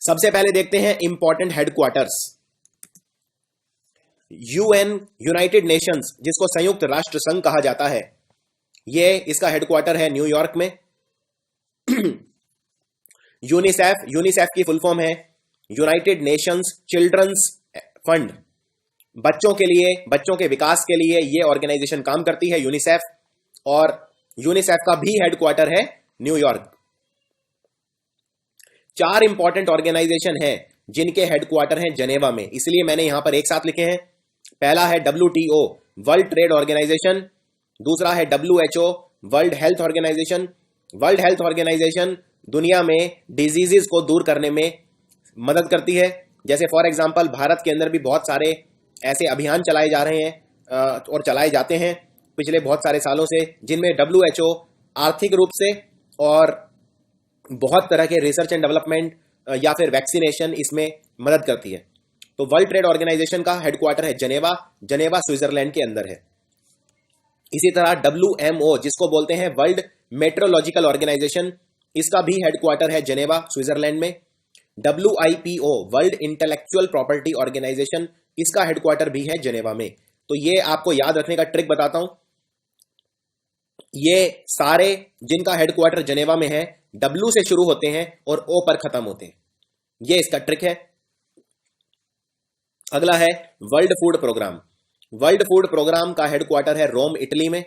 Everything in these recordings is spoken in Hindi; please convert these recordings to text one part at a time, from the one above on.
सबसे पहले देखते हैं important headquarters. UN, United Nations, जिसको संयुक्त राष्ट्र संघ कहा जाता है, ये इसका हेडक्वार्टर है न्यूयॉर्क में। यूनिसेफ, यूनिसेफ की फुल फॉर्म है यूनाइटेड नेशंस चिल्ड्रंस फंड। बच्चों के लिए, बच्चों के विकास के लिए ये ऑर्गेनाइजेशन काम करती है, यूनिसेफ। और यूनिसेफ का भी हेडक्वार्टर है न्यूयॉर्क। 4 इंपॉर्टेंट ऑर्गेनाइजेशन हैं जिनके हेडक्वार्टर हैं जेनेवा में, इसलिए मैंने यहां पर एक साथ लिखे हैं। पहला है WTO, वर्ल्ड ट्रेड ऑर्गेनाइजेशन। दूसरा है WHO, world health organisation. World health organisation दुनिया में डिजीजेस को दूर करने में मदद करती है। जैसे फॉर एग्जांपल भारत के अंदर भी बहुत सारे ऐसे अभियान चलाए जा रहे हैं और चलाए जाते हैं पिछले बहुत सारे सालों से, जिनमें WHO आर्थिक रूप से और बहुत तरह के रिसर्च एंड डेवलपमेंट या फिर वैक्सीनेशन इसमें मदद करती है। तो वर्ल्ड ट्रेड ऑर्गेनाइजेशन का हेडक्वार्टर है जेनेवा, जेनेवा स्विट्जरलैंड के अंदर है। इसी तरह WMO, जिसको बोलते हैं वर्ल्ड मेट्रोलॉजिकल ऑर्गेनाइजेशन, इसका भी हेडक्वार्टर है जेनेवा स्विट्जरलैंड में। WIPO, world intellectual property organisation, इसका हेडक्वार्टर भी है जेनेवा में। तो ये आपको याद रखने का ट्रिक बताता हूं। ये सारे जिनका हेडक्वार्टर जेनेवा में है, W से शुरू होते हैं और O पर खत्म होते हैं। ये इसका ट्रिक है। अगला है world food programme. World food programme का हेडक्वार्टर है रोम, इटली में।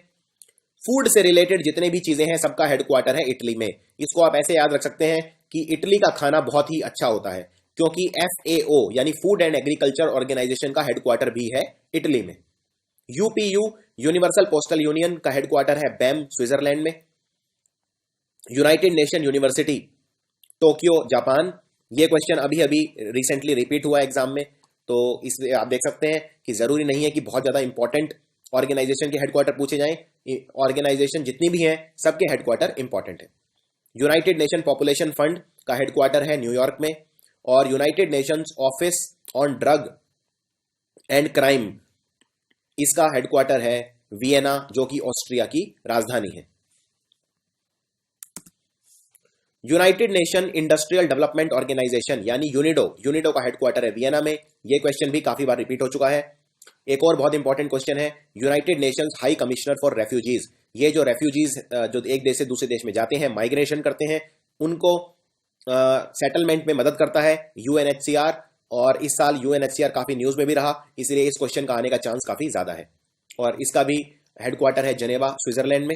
फूड से रिलेटेड जितने भी चीजें हैं सबका हेडक्वार्टर है इटली में। इसको आप ऐसे याद रख सकते हैं कि इटली का खाना बहुत ही अच्छा होता है, क्योंकि FAO यानी फूड एंड एग्रीकल्चर ऑर्गेनाइजेशन का हेडक्वार्टर भी है इटली में। UPU, यूनिवर्सल पोस्टल यूनियन, का हेडक्वार्टर है बैम, स्विट्जरलैंड में। United nation university, Tokyo, Japan. ये क्वेश्चन अभी अभी रिसेंटली रिपीट हुआ एग्जाम में, तो इसलिए आप देख सकते हैं कि जरूरी नहीं है कि बहुत ज्यादा इंपॉर्टेंट ऑर्गेनाइजेशन के हेडक्वार्टर पूछे जाएं। ऑर्गेनाइजेशन जितनी भी हैं सबके हेडक्वार्टर इंपॉर्टेंट है। यूनाइटेड नेशन पॉपुलेशन फंड का हेडक्वार्टर है न्यूयॉर्क में। और United Nations office on drug and crime, इसका हेडक्वार्टर है वियना, जो कि ऑस्ट्रिया की राजधानी है। United Nation industrial development organisation यानी यूनिडो, यूनिडो का हेडक्वार्टर है वियना में। यह क्वेश्चन भी काफी बार रिपीट हो चुका है। एक और बहुत इंपॉर्टेंट क्वेश्चन है United Nations high commissioner for refugees. ये जो रेफ्यूजीज जो एक देश से दूसरे देश में जाते हैं, माइग्रेशन करते हैं, उनको सेटलमेंट में मदद करता है UNHCR। और इस साल UNHCR काफी न्यूज में भी रहा, इसलिए इस क्वेश्चन का आने का चांस काफी ज्यादा है। और इसका भी हेडक्वार्टर है जेनेवा, स्विट्जरलैंड में।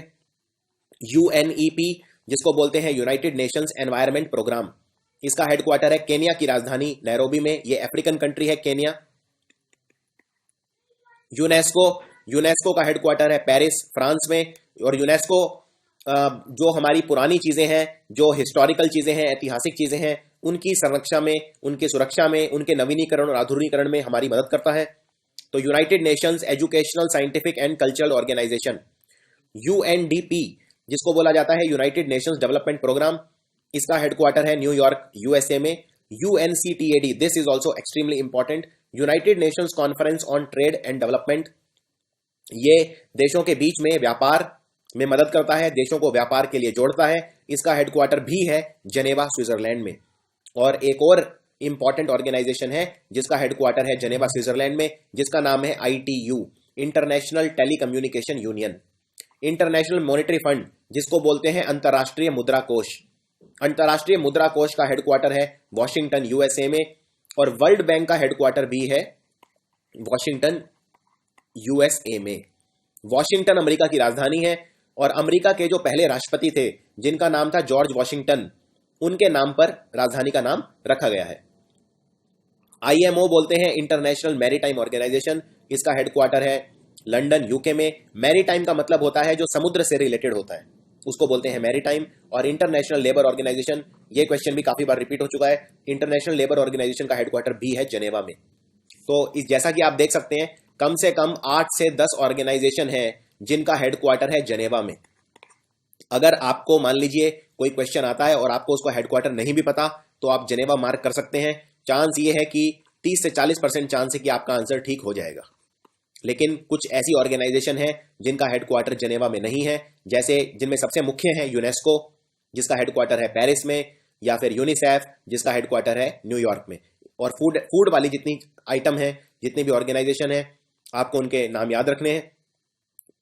UNEP, जिसको बोलते हैं यूनाइटेड नेशंस एनवायरनमेंट प्रोग्राम, इसका हेडक्वार्टर है केन्या की राजधानी नैरोबी में। ये अफ्रीकन कंट्री है केन्या। यूनेस्को, यूनेस्को का हेडक्वार्टर है पेरिस, फ्रांस में। और यूनेस्को जो हमारी पुरानी चीजें हैं, जो हिस्टोरिकल चीजें हैं, ऐतिहासिक चीजें हैं, उनकी संरक्षा में, उनकी सुरक्षा में, उनके नवीनीकरण और आधुनिकीकरण में हमारी मदद करता है। तो United Nations educational, scientific and cultural organisation, UNDP, जिसको बोला जाता है यूनाइटेड नेशंस डेवलपमेंट प्रोग्राम, इसका हेडक्वार्टर है न्यूयॉर्क, USA में। UNCTAD, this is also extremely important, United Nations conference on trade and development. ये देशों के बीच में व्यापार में मदद करता है, देशों को व्यापार के लिए जोड़ता है। इसका हेडक्वार्टर भी है जेनेवा, स्विट्जरलैंड में। और एक और इंपॉर्टेंट ऑर्गेनाइजेशन है जिसका हेडक्वार्टर है जेनेवा, स्विट्जरलैंड में, जिसका नाम है ITU, international telecommunication union. International monetary fund, जिसको बोलते हैं अंतर्राष्ट्रीय मुद्रा कोष, अंतर्राष्ट्रीय मुद्रा कोष का हेडक्वार्टर है वॉशिंगटन, USA में। और वर्ल्ड बैंक का हेडक्वार्टर भी है वॉशिंगटन, USA में। वॉशिंगटन अमेरिका की राजधानी है। और अमेरिका के जो पहले राष्ट्रपति थे, जिनका नाम था जॉर्ज वॉशिंगटन, उनके नाम पर राजधानी का नाम रखा गया है। IMO बोलते हैं इंटरनेशनल मैरीटाइम ऑर्गेनाइजेशन, इसका हेडक्वार्टर है लंदन, UK में। मैरीटाइम का मतलब होता है जो समुद्र से रिलेटेड होता है, उसको बोलते हैं मैरीटाइम। और इंटरनेशनल लेबर ऑर्गेनाइजेशन, ये क्वेश्चन भी काफी बार रिपीट हो चुका है, इंटरनेशनल लेबर ऑर्गेनाइजेशन का हेडक्वार्टर भी है जेनेवा में। तो जैसा कि आप देख सकते हैं, कम से कम 8 से 10 ऑर्गेनाइजेशन है जिनका हेडक्वार्टर है जेनेवा में। अगर आपको मान लीजिए कोई क्वेश्चन आता है और आपको उसका हेडक्वार्टर नहीं भी पता, तो आप जेनेवा मार्क कर सकते हैं। चांस ये है कि 30 से 40% चांस है कि आपका आंसर ठीक हो जाएगा। लेकिन कुछ ऐसी ऑर्गेनाइजेशन है जिनका हेडक्वार्टर जेनेवा में नहीं है, जैसे जिनमें सबसे मुख्य है यूनेस्को, जिसका हेडक्वार्टर है पेरिस में। या फिर यूनिसेफ जिसका हेडक्वार्टर है न्यूयॉर्क में। और फूड वाली जितनी आइटम है, जितनी भी ऑर्गेनाइजेशन है, आपको उनके नाम याद रखने हैं।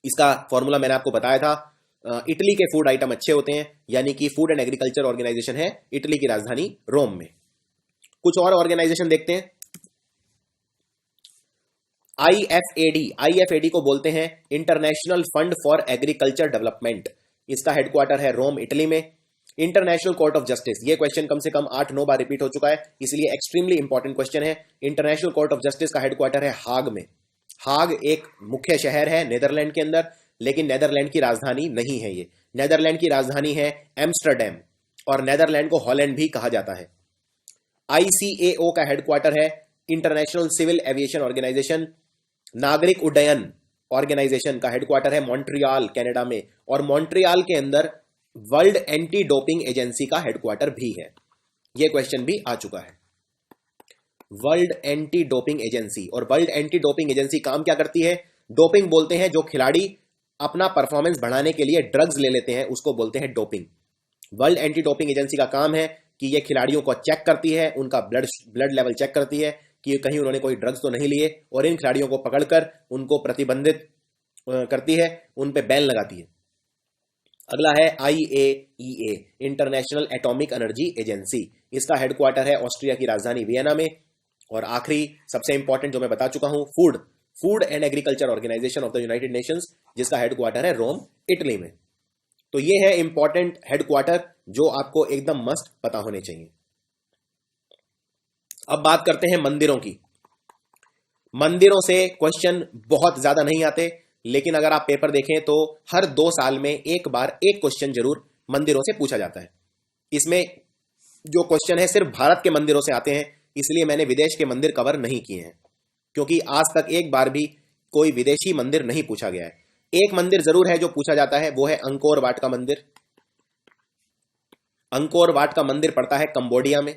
इसका फॉर्मूला मैंने आपको बताया था। इटली के फूड आइटम अच्छे होते हैं, यानी कि फूड एंड एग्रीकल्चर ऑर्गेनाइजेशन है इटली की राजधानी रोम में। कुछ और ऑर्गेनाइजेशन देखते हैं। आईएफएडी को बोलते हैं international fund for agriculture development. इसका हेडक्वार्टर है रोम इटली में। इंटरनेशनल कोर्ट ऑफ जस्टिस, ये क्वेश्चन कम से कम 8-9 बार रिपीट हो चुका है, इसलिए एक्सट्रीमली इंपॉर्टेंट क्वेश्चन है। इंटरनेशनल कोर्ट ऑफ जस्टिस का हेडक्वार्टर है हाग में। हाग एक मुख्य शहर है नेदरलैंड के अंदर, लेकिन नेदरलैंड की राजधानी नहीं है ये। नेदरलैंड की राजधानी है एम्स्टरडैम, और नेदरलैंड को हॉलैंड भी कहा जाता है। आईसीएओ का हेडक्वार्टर है इंटरनेशनल सिविल एविएशन ऑर्गेनाइजेशन। नागरिक उड्डयन ऑर्गेनाइजेशन का हेडक्वार्टर है मॉन्ट्रियल कनाडा में, और मॉन्ट्रियल के अंदर वर्ल्ड एंटी डोपिंग एजेंसी का हेडक्वार्टर भी है। यह क्वेश्चन भी आ चुका है। वर्ल्ड एंटी डोपिंग एजेंसी, और वर्ल्ड एंटी डोपिंग एजेंसी काम क्या करती है? डोपिंग बोलते हैं जो खिलाड़ी अपना परफॉर्मेंस बढ़ाने के लिए ड्रग्स ले लेते हैं, उसको बोलते हैं doping. World anti doping agency का काम है कि ये खिलाड़ियों को चेक करती है, उनका ब्लड लेवल चेक करती है कि कहीं उन्होंने कोई ड्रग्स तो नहीं लिए, और इन खिलाड़ियों को पकड़कर उनको प्रतिबंधित करती है, उन पे बैन लगाती है। अगला है IAEA, international atomic energy agency. इसका हेडक्वार्टर है ऑस्ट्रिया की राजधानी वियना में। और आखिरी सबसे इंपॉर्टेंट जो मैं बता चुका हूं, food and agriculture organisation of the United Nations, जिसका हेडक्वार्टर है रोम इटली में। तो ये है इंपॉर्टेंट हेडक्वार्टर जो आपको एकदम मस्ट पता होने चाहिए। अब बात करते हैं मंदिरों की। मंदिरों से क्वेश्चन बहुत ज्यादा नहीं आते, लेकिन अगर आप पेपर देखें तो हर 2 साल में एक बार एक क्वेश्चन जरूर मंदिरों से पूछा जाता है। इसमें जो क्वेश्चन है सिर्फ भारत के मंदिरों से आते हैं, इसलिए मैंने विदेश के मंदिर कवर नहीं किए हैं, क्योंकि आज तक एक बार भी कोई विदेशी मंदिर नहीं पूछा गया है। एक मंदिर जरूर है जो पूछा जाता है, वो है अंकोर वाट का मंदिर। अंकोर वाट का मंदिर पड़ता है कंबोडिया में,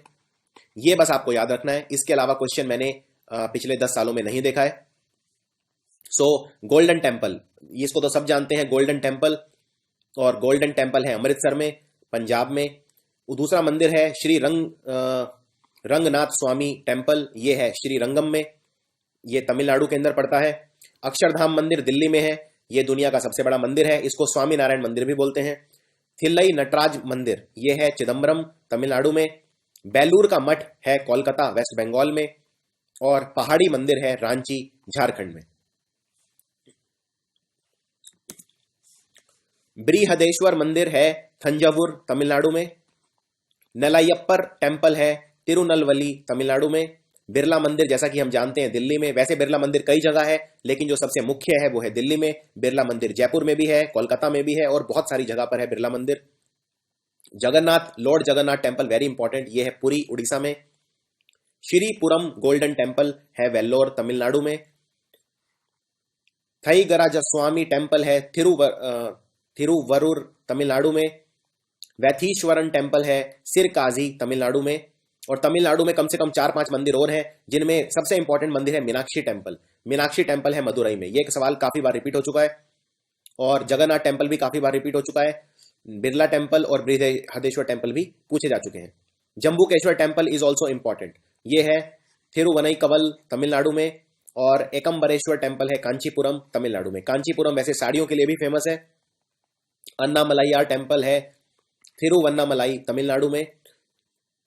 ये बस आपको याद रखना है। इसके अलावा क्वेश्चन मैंने पिछले 10 सालों में नहीं देखा है। गोल्डन टेम्पल, इसको तो सब जानते हैं, गोल्डन टेम्पल, और गोल्डन टेम्पल है अमृतसर में, पंजाब में। दूसरा मंदिर है श्री रंगनाथ स्वामी टेम्पल, ये है श्रीरंगम में, ये तमिलनाडु के अंदर पड़ता है। अक्षरधाम मंदिर दिल्ली में है, ये दुनिया का सबसे बड़ा मंदिर है, इसको स्वामी नारायण मंदिर भी बोलते हैं। थिल्लई नटराज मंदिर, ये है चिदम्बरम तमिलनाडु में। बेलूर का मठ है कोलकाता वेस्ट बंगाल में, और पहाड़ी मंदिर है रांची झारखंड में। बृहदेश्वर मंदिर है थंजावुर तमिलनाडु में। नेलायप्पर टेम्पल है तिरुनलवली तमिलनाडु में। बिरला मंदिर जैसा कि हम जानते हैं दिल्ली में, वैसे बिरला मंदिर कई जगह है, लेकिन जो सबसे मुख्य है वो है दिल्ली में। बिरला मंदिर जयपुर में भी है, कोलकाता में भी है, और बहुत सारी जगह पर है बिरला मंदिर। Lord Jagannath temple very important, ये है पुरी उड़ीसा में। श्रीपुरम गोल्डन टेम्पल है वेल्लोर तमिलनाडु में। थईगराजस्वामी टेम्पल है थिरुवरूर तमिलनाडु में। वैथीश्वरन टेम्पल है सिरकाजी तमिलनाडु में। और तमिलनाडु में कम से कम 4-5 मंदिर और हैं, जिनमें सबसे इंपॉर्टेंट मंदिर है मीनाक्षी टेम्पल। मीनाक्षी टेम्पल है मदुरई में, ये एक सवाल काफी बार रिपीट हो चुका है। और जगन्नाथ टेम्पल भी काफी बार रिपीट हो चुका है। बिरला टेम्पल और बृहदेश्वर टेम्पल भी पूछे जा चुके हैं। जम्बूकेश्वर टेम्पल इज ऑल्सो इंपॉर्टेंट, ये है थिरुवनईकवल तमिलनाडु में। और एकम्बरेश्वर टेम्पल है कांचीपुरम तमिलनाडु में। कांचीपुरम वैसे साड़ियों के लिए भी फेमस है। अन्नामलाइयार टेम्पल है थिरुवन्नामलाई तमिलनाडु में।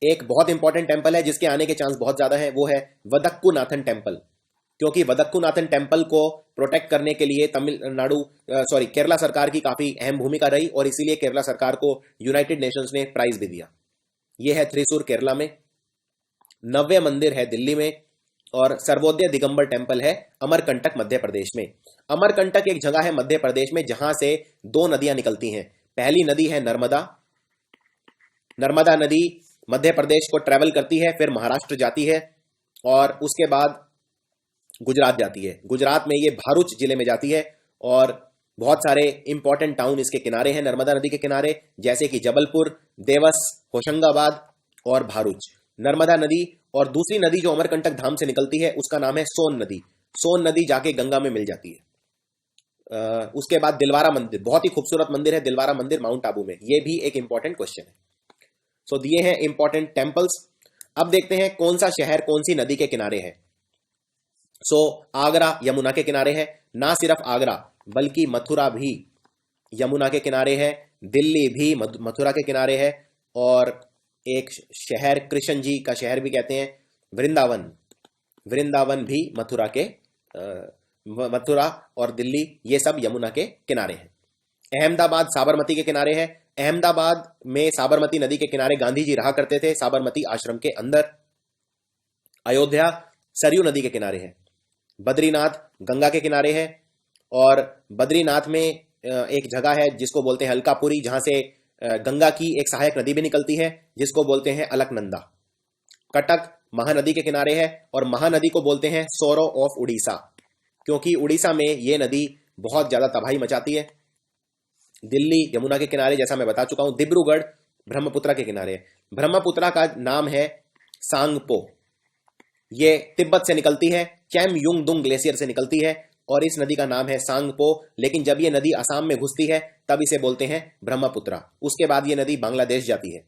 एक बहुत इंपॉर्टेंट टेम्पल है जिसके आने के चांस बहुत ज्यादा है, वो है वदक्कुनाथन टेम्पल, क्योंकि वदक्कुनाथन टेम्पल को प्रोटेक्ट करने के लिए केरला सरकार की काफी अहम भूमिका रही, और इसीलिए केरला सरकार को यूनाइटेड नेशंस ने प्राइज भी दिया। यह है थ्रिसूर केरला में। नव्य मंदिर है दिल्ली में। और सर्वोदय दिगंबर टेम्पल है अमरकंटक मध्य प्रदेश में। अमरकंटक एक जगह है मध्य प्रदेश में जहां से 2 नदियां निकलती हैं। पहली नदी है नर्मदा। नर्मदा नदी मध्य प्रदेश को ट्रेवल करती है, फिर महाराष्ट्र जाती है, और उसके बाद गुजरात जाती है। गुजरात में ये भारूच जिले में जाती है, और बहुत सारे इंपॉर्टेंट टाउन इसके किनारे हैं नर्मदा नदी के किनारे, जैसे कि जबलपुर, देवस, होशंगाबाद और भारूच। नर्मदा नदी। और दूसरी नदी जो अमरकंटक धाम से निकलती है उसका नाम है सोन नदी। सोन नदी जाके गंगा में मिल जाती है। उसके बाद दिलवारा मंदिर, बहुत ही खूबसूरत मंदिर है दिलवारा मंदिर माउंट आबू में, यह भी एक इंपॉर्टेंट क्वेश्चन है। सो दिए हैं इंपॉर्टेंट टेम्पल्स। अब देखते हैं कौन सा शहर कौन सी नदी के किनारे है। सो आगरा यमुना के किनारे है। ना सिर्फ आगरा बल्कि मथुरा भी यमुना के किनारे है, दिल्ली भी मथुरा के किनारे है, और एक शहर कृष्ण जी का शहर भी कहते हैं वृंदावन, वृंदावन भी मथुरा और दिल्ली ये सब यमुना के किनारे हैं। अहमदाबाद साबरमती के किनारे है। अहमदाबाद में साबरमती नदी के किनारे गांधी जी रहा करते थे, साबरमती आश्रम के अंदर। अयोध्या सरयू नदी के किनारे है। बद्रीनाथ गंगा के किनारे है, और बद्रीनाथ में एक जगह है जिसको बोलते हैं अलकापुरी, जहां से गंगा की एक सहायक नदी भी निकलती है जिसको बोलते हैं अलकनंदा। कटक महानदी के किनारे है, और महानदी को बोलते हैं सोरो ऑफ उड़ीसा, क्योंकि उड़ीसा में ये नदी बहुत ज्यादा तबाही मचाती है। दिल्ली यमुना के किनारे, जैसा मैं बता चुका हूं। डिब्रूगढ़ ब्रह्मपुत्रा के किनारे है। ब्रह्मपुत्रा का नाम है सांगपो, ये तिब्बत से निकलती है, चैम युंग दुंग ग्लेशियर से निकलती है, और इस नदी का नाम है सांगपो। लेकिन जब ये नदी असम में घुसती है तब इसे बोलते हैं ब्रह्मपुत्रा। उसके बाद ये नदी बांग्लादेश जाती है।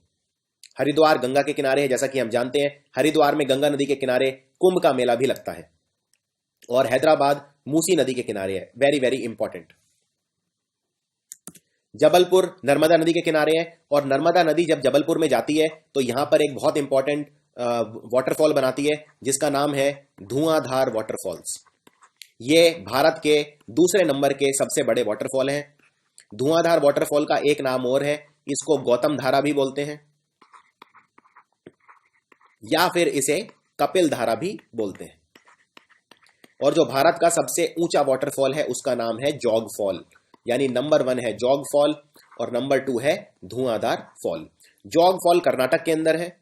हरिद्वार गंगा के किनारे है, जैसा कि हम जानते हैं। हरिद्वार में गंगा नदी के किनारे कुंभ का मेला भी लगता है। और हैदराबाद मूसी नदी के किनारे है, very very important. Jabalpur Narmada नदी के किनारे है, और नर्मदा नदी जब जबलपुर में जाती है तो यहां पर एक बहुत इंपॉर्टेंट वाटरफॉल बनाती है जिसका नाम है धुआंधार वाटरफॉल्स। ये भारत के दूसरे नंबर के सबसे बड़े वाटरफॉल हैं। धुआंधार वाटरफॉल का एक नाम और है, इसको गौतम धारा भी बोलते हैं, या फिर इसे कपिल धारा भी बोलते हैं। और जो भारत का सबसे ऊंचा वाटरफॉल है उसका नाम है जॉग फॉल, यानी नंबर 1 है जॉग फॉल और नंबर 2 है धुआंधार फॉल। जॉग फॉल कर्नाटक के अंदर है,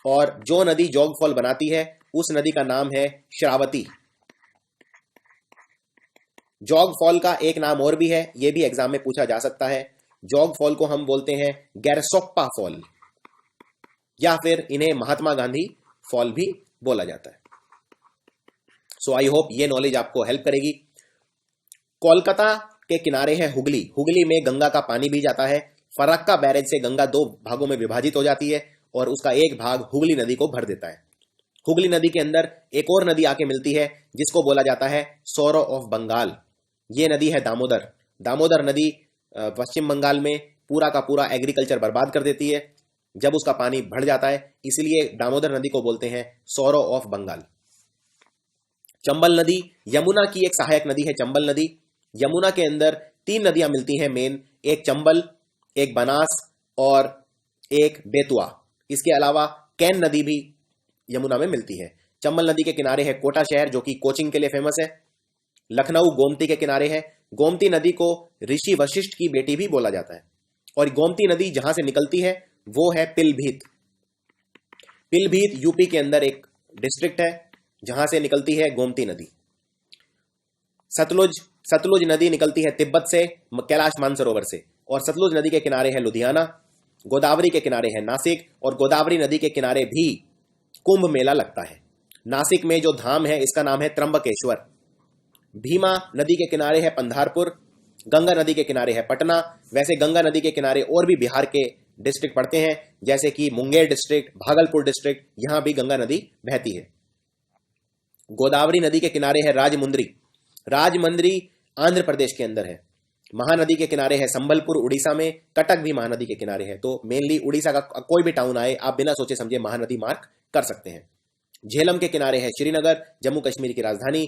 और जो नदी जॉग फॉल बनाती है उस नदी का नाम है श्रावती। जॉग फॉल का एक नाम और भी है, यह भी एग्जाम में पूछा जा सकता है। जॉग फॉल को हम बोलते हैं गैरसोप्पा फॉल, या फिर इन्हें महात्मा गांधी फॉल भी बोला जाता है। सो आई होप ये नॉलेज आपको हेल्प करेगी। कोलकाता के किनारे है हुगली। हुगली में गंगा का पानी भी जाता है। फरक्का बैरेज से गंगा 2 भागों में विभाजित हो जाती है, और उसका एक भाग हुगली नदी को भर देता है। हुगली नदी के अंदर एक और नदी आके मिलती है जिसको बोला जाता है सोरो ऑफ बंगाल। ये नदी है दामोदर। दामोदर नदी पश्चिम बंगाल में पूरा का पूरा एग्रीकल्चर बर्बाद कर देती है जब उसका पानी बढ़ जाता है, इसलिए दामोदर नदी को बोलते हैं सोरो ऑफ बंगाल। चंबल नदी यमुना की एक सहायक नदी है। चंबल नदी, यमुना के अंदर 3 नदियां मिलती हैं मेन, एक चंबल, एक बनास और एक बेतुआ। इसके अलावा कैन नदी भी यमुना में मिलती है। चंबल नदी के किनारे है कोटा शहर, जो कि कोचिंग के लिए फेमस है। लखनऊ गोमती के किनारे है। गोमती नदी को ऋषि वशिष्ठ की बेटी भी बोला जाता है। और गोमती नदी जहां से निकलती है वो है पिलभीत। पिलभीत यूपी के अंदर एक डिस्ट्रिक्ट है जहां से निकलती है गोमती नदी। सतलुज नदी निकलती है तिब्बत से, कैलाश मानसरोवर से, और सतलुज नदी के किनारे है लुधियाना। गोदावरी के किनारे है नासिक, और गोदावरी नदी के किनारे भी कुंभ मेला लगता है। नासिक में जो धाम है इसका नाम है त्र्यंबकेश्वर। भीमा नदी के किनारे है पंधारपुर। गंगा नदी के किनारे है पटना। वैसे गंगा नदी के किनारे और भी बिहार के डिस्ट्रिक्ट पड़ते हैं, जैसे कि मुंगेर डिस्ट्रिक्ट, भागलपुर डिस्ट्रिक्ट, यहां भी गंगा नदी बहती है। गोदावरी नदी के किनारे है राजमुंद्री। राजमुंद्री आंध्र प्रदेश के अंदर है। महानदी के किनारे है संबलपुर उड़ीसा में। कटक भी महानदी के किनारे है। तो मेनली उड़ीसा का कोई भी टाउन आए आप बिना सोचे समझे महानदी मार्क कर सकते हैं। झेलम के किनारे है श्रीनगर, जम्मू कश्मीर की राजधानी।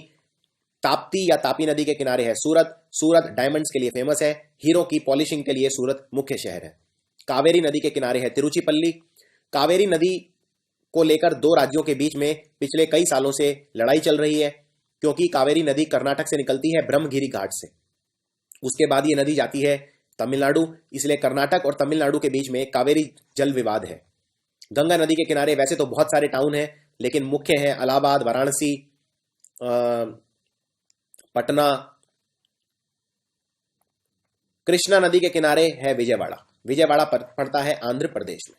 ताप्ती या तापी नदी के किनारे है सूरत। सूरत डायमंड्स के लिए फेमस है। हीरो की पॉलिशिंग के लिए सूरत मुख्य शहर है। कावेरी नदी के किनारे है तिरुचिपल्ली। कावेरी नदी को लेकर 2 राज्यों के बीच में पिछले कई सालों से लड़ाई चल रही है, क्योंकि कावेरी नदी कर्नाटक से निकलती है ब्रह्मगिरी घाट से। उसके बाद ये नदी जाती है तमिलनाडु, इसलिए कर्नाटक और तमिलनाडु के बीच में कावेरी जल विवाद है। गंगा नदी के किनारे वैसे तो बहुत सारे टाउन हैं, लेकिन मुख्य हैं इलाहाबाद, वाराणसी, पटना। कृष्णा नदी के किनारे है विजयवाड़ा। विजयवाड़ा पड़ता है आंध्र प्रदेश में।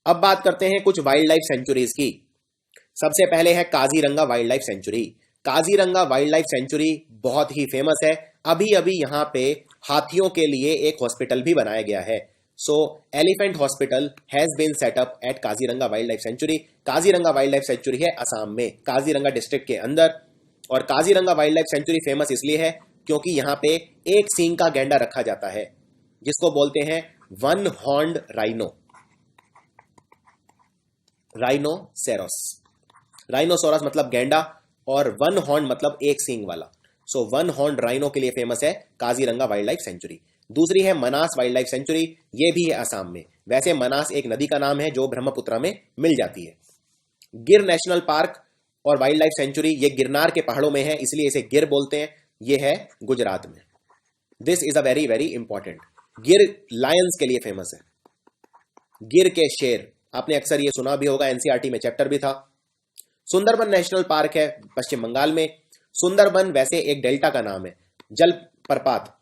अब बात करते हैं कुछ वाइल्ड लाइफ सेंचुरीज की। सबसे पहले है Kaziranga wildlife sanctuary. Kaziranga wildlife century बहुत ही फेमस है। अभी अभी यहाँ पे हाथियों के लिए एक हॉस्पिटल भी बनाया गया है। So elephant hospital has been set up at Kaziranga wildlife sanctuary. Kaziranga wildlife sanctuary है असम में, काजीरंगा डिस्ट्रिक्ट के अंदर। और Kaziranga wildlife sanctuary famous इसलिए है क्योंकि यहाँ पे एक सींग का गैंडा रखा जाता है जिसको बोलते हैं one horned rhino, rhinoceros. Rhinoceros मतलब गैंडा और वन हॉर्न मतलब एक सींग वाला। सो वन हॉर्न राइनो के लिए फेमस है काजीरंगा वाइल्ड लाइफ सेंचुरी। दूसरी है मनास वाइल्ड लाइफ सेंचुरी, ये भी है असम में। वैसे मनास एक नदी का नाम है जो ब्रह्मपुत्र में मिल जाती है। गिर नेशनल पार्क और वाइल्ड लाइफ सेंचुरी, ये गिरनार के पहाड़ों में है इसलिए इसे गिर बोलते हैं। ये है गुजरात में। This is a very very important. गिर लायंस के लिए फेमस है, गिर के शेर, आपने अक्सर ये सुना भी होगा, एनसीईआरटी में चैप्टर भी था। सुंदरबन नेशनल पार्क है पश्चिम बंगाल में। सुंदरबन वैसे एक डेल्टा का नाम है, जल प्रपात,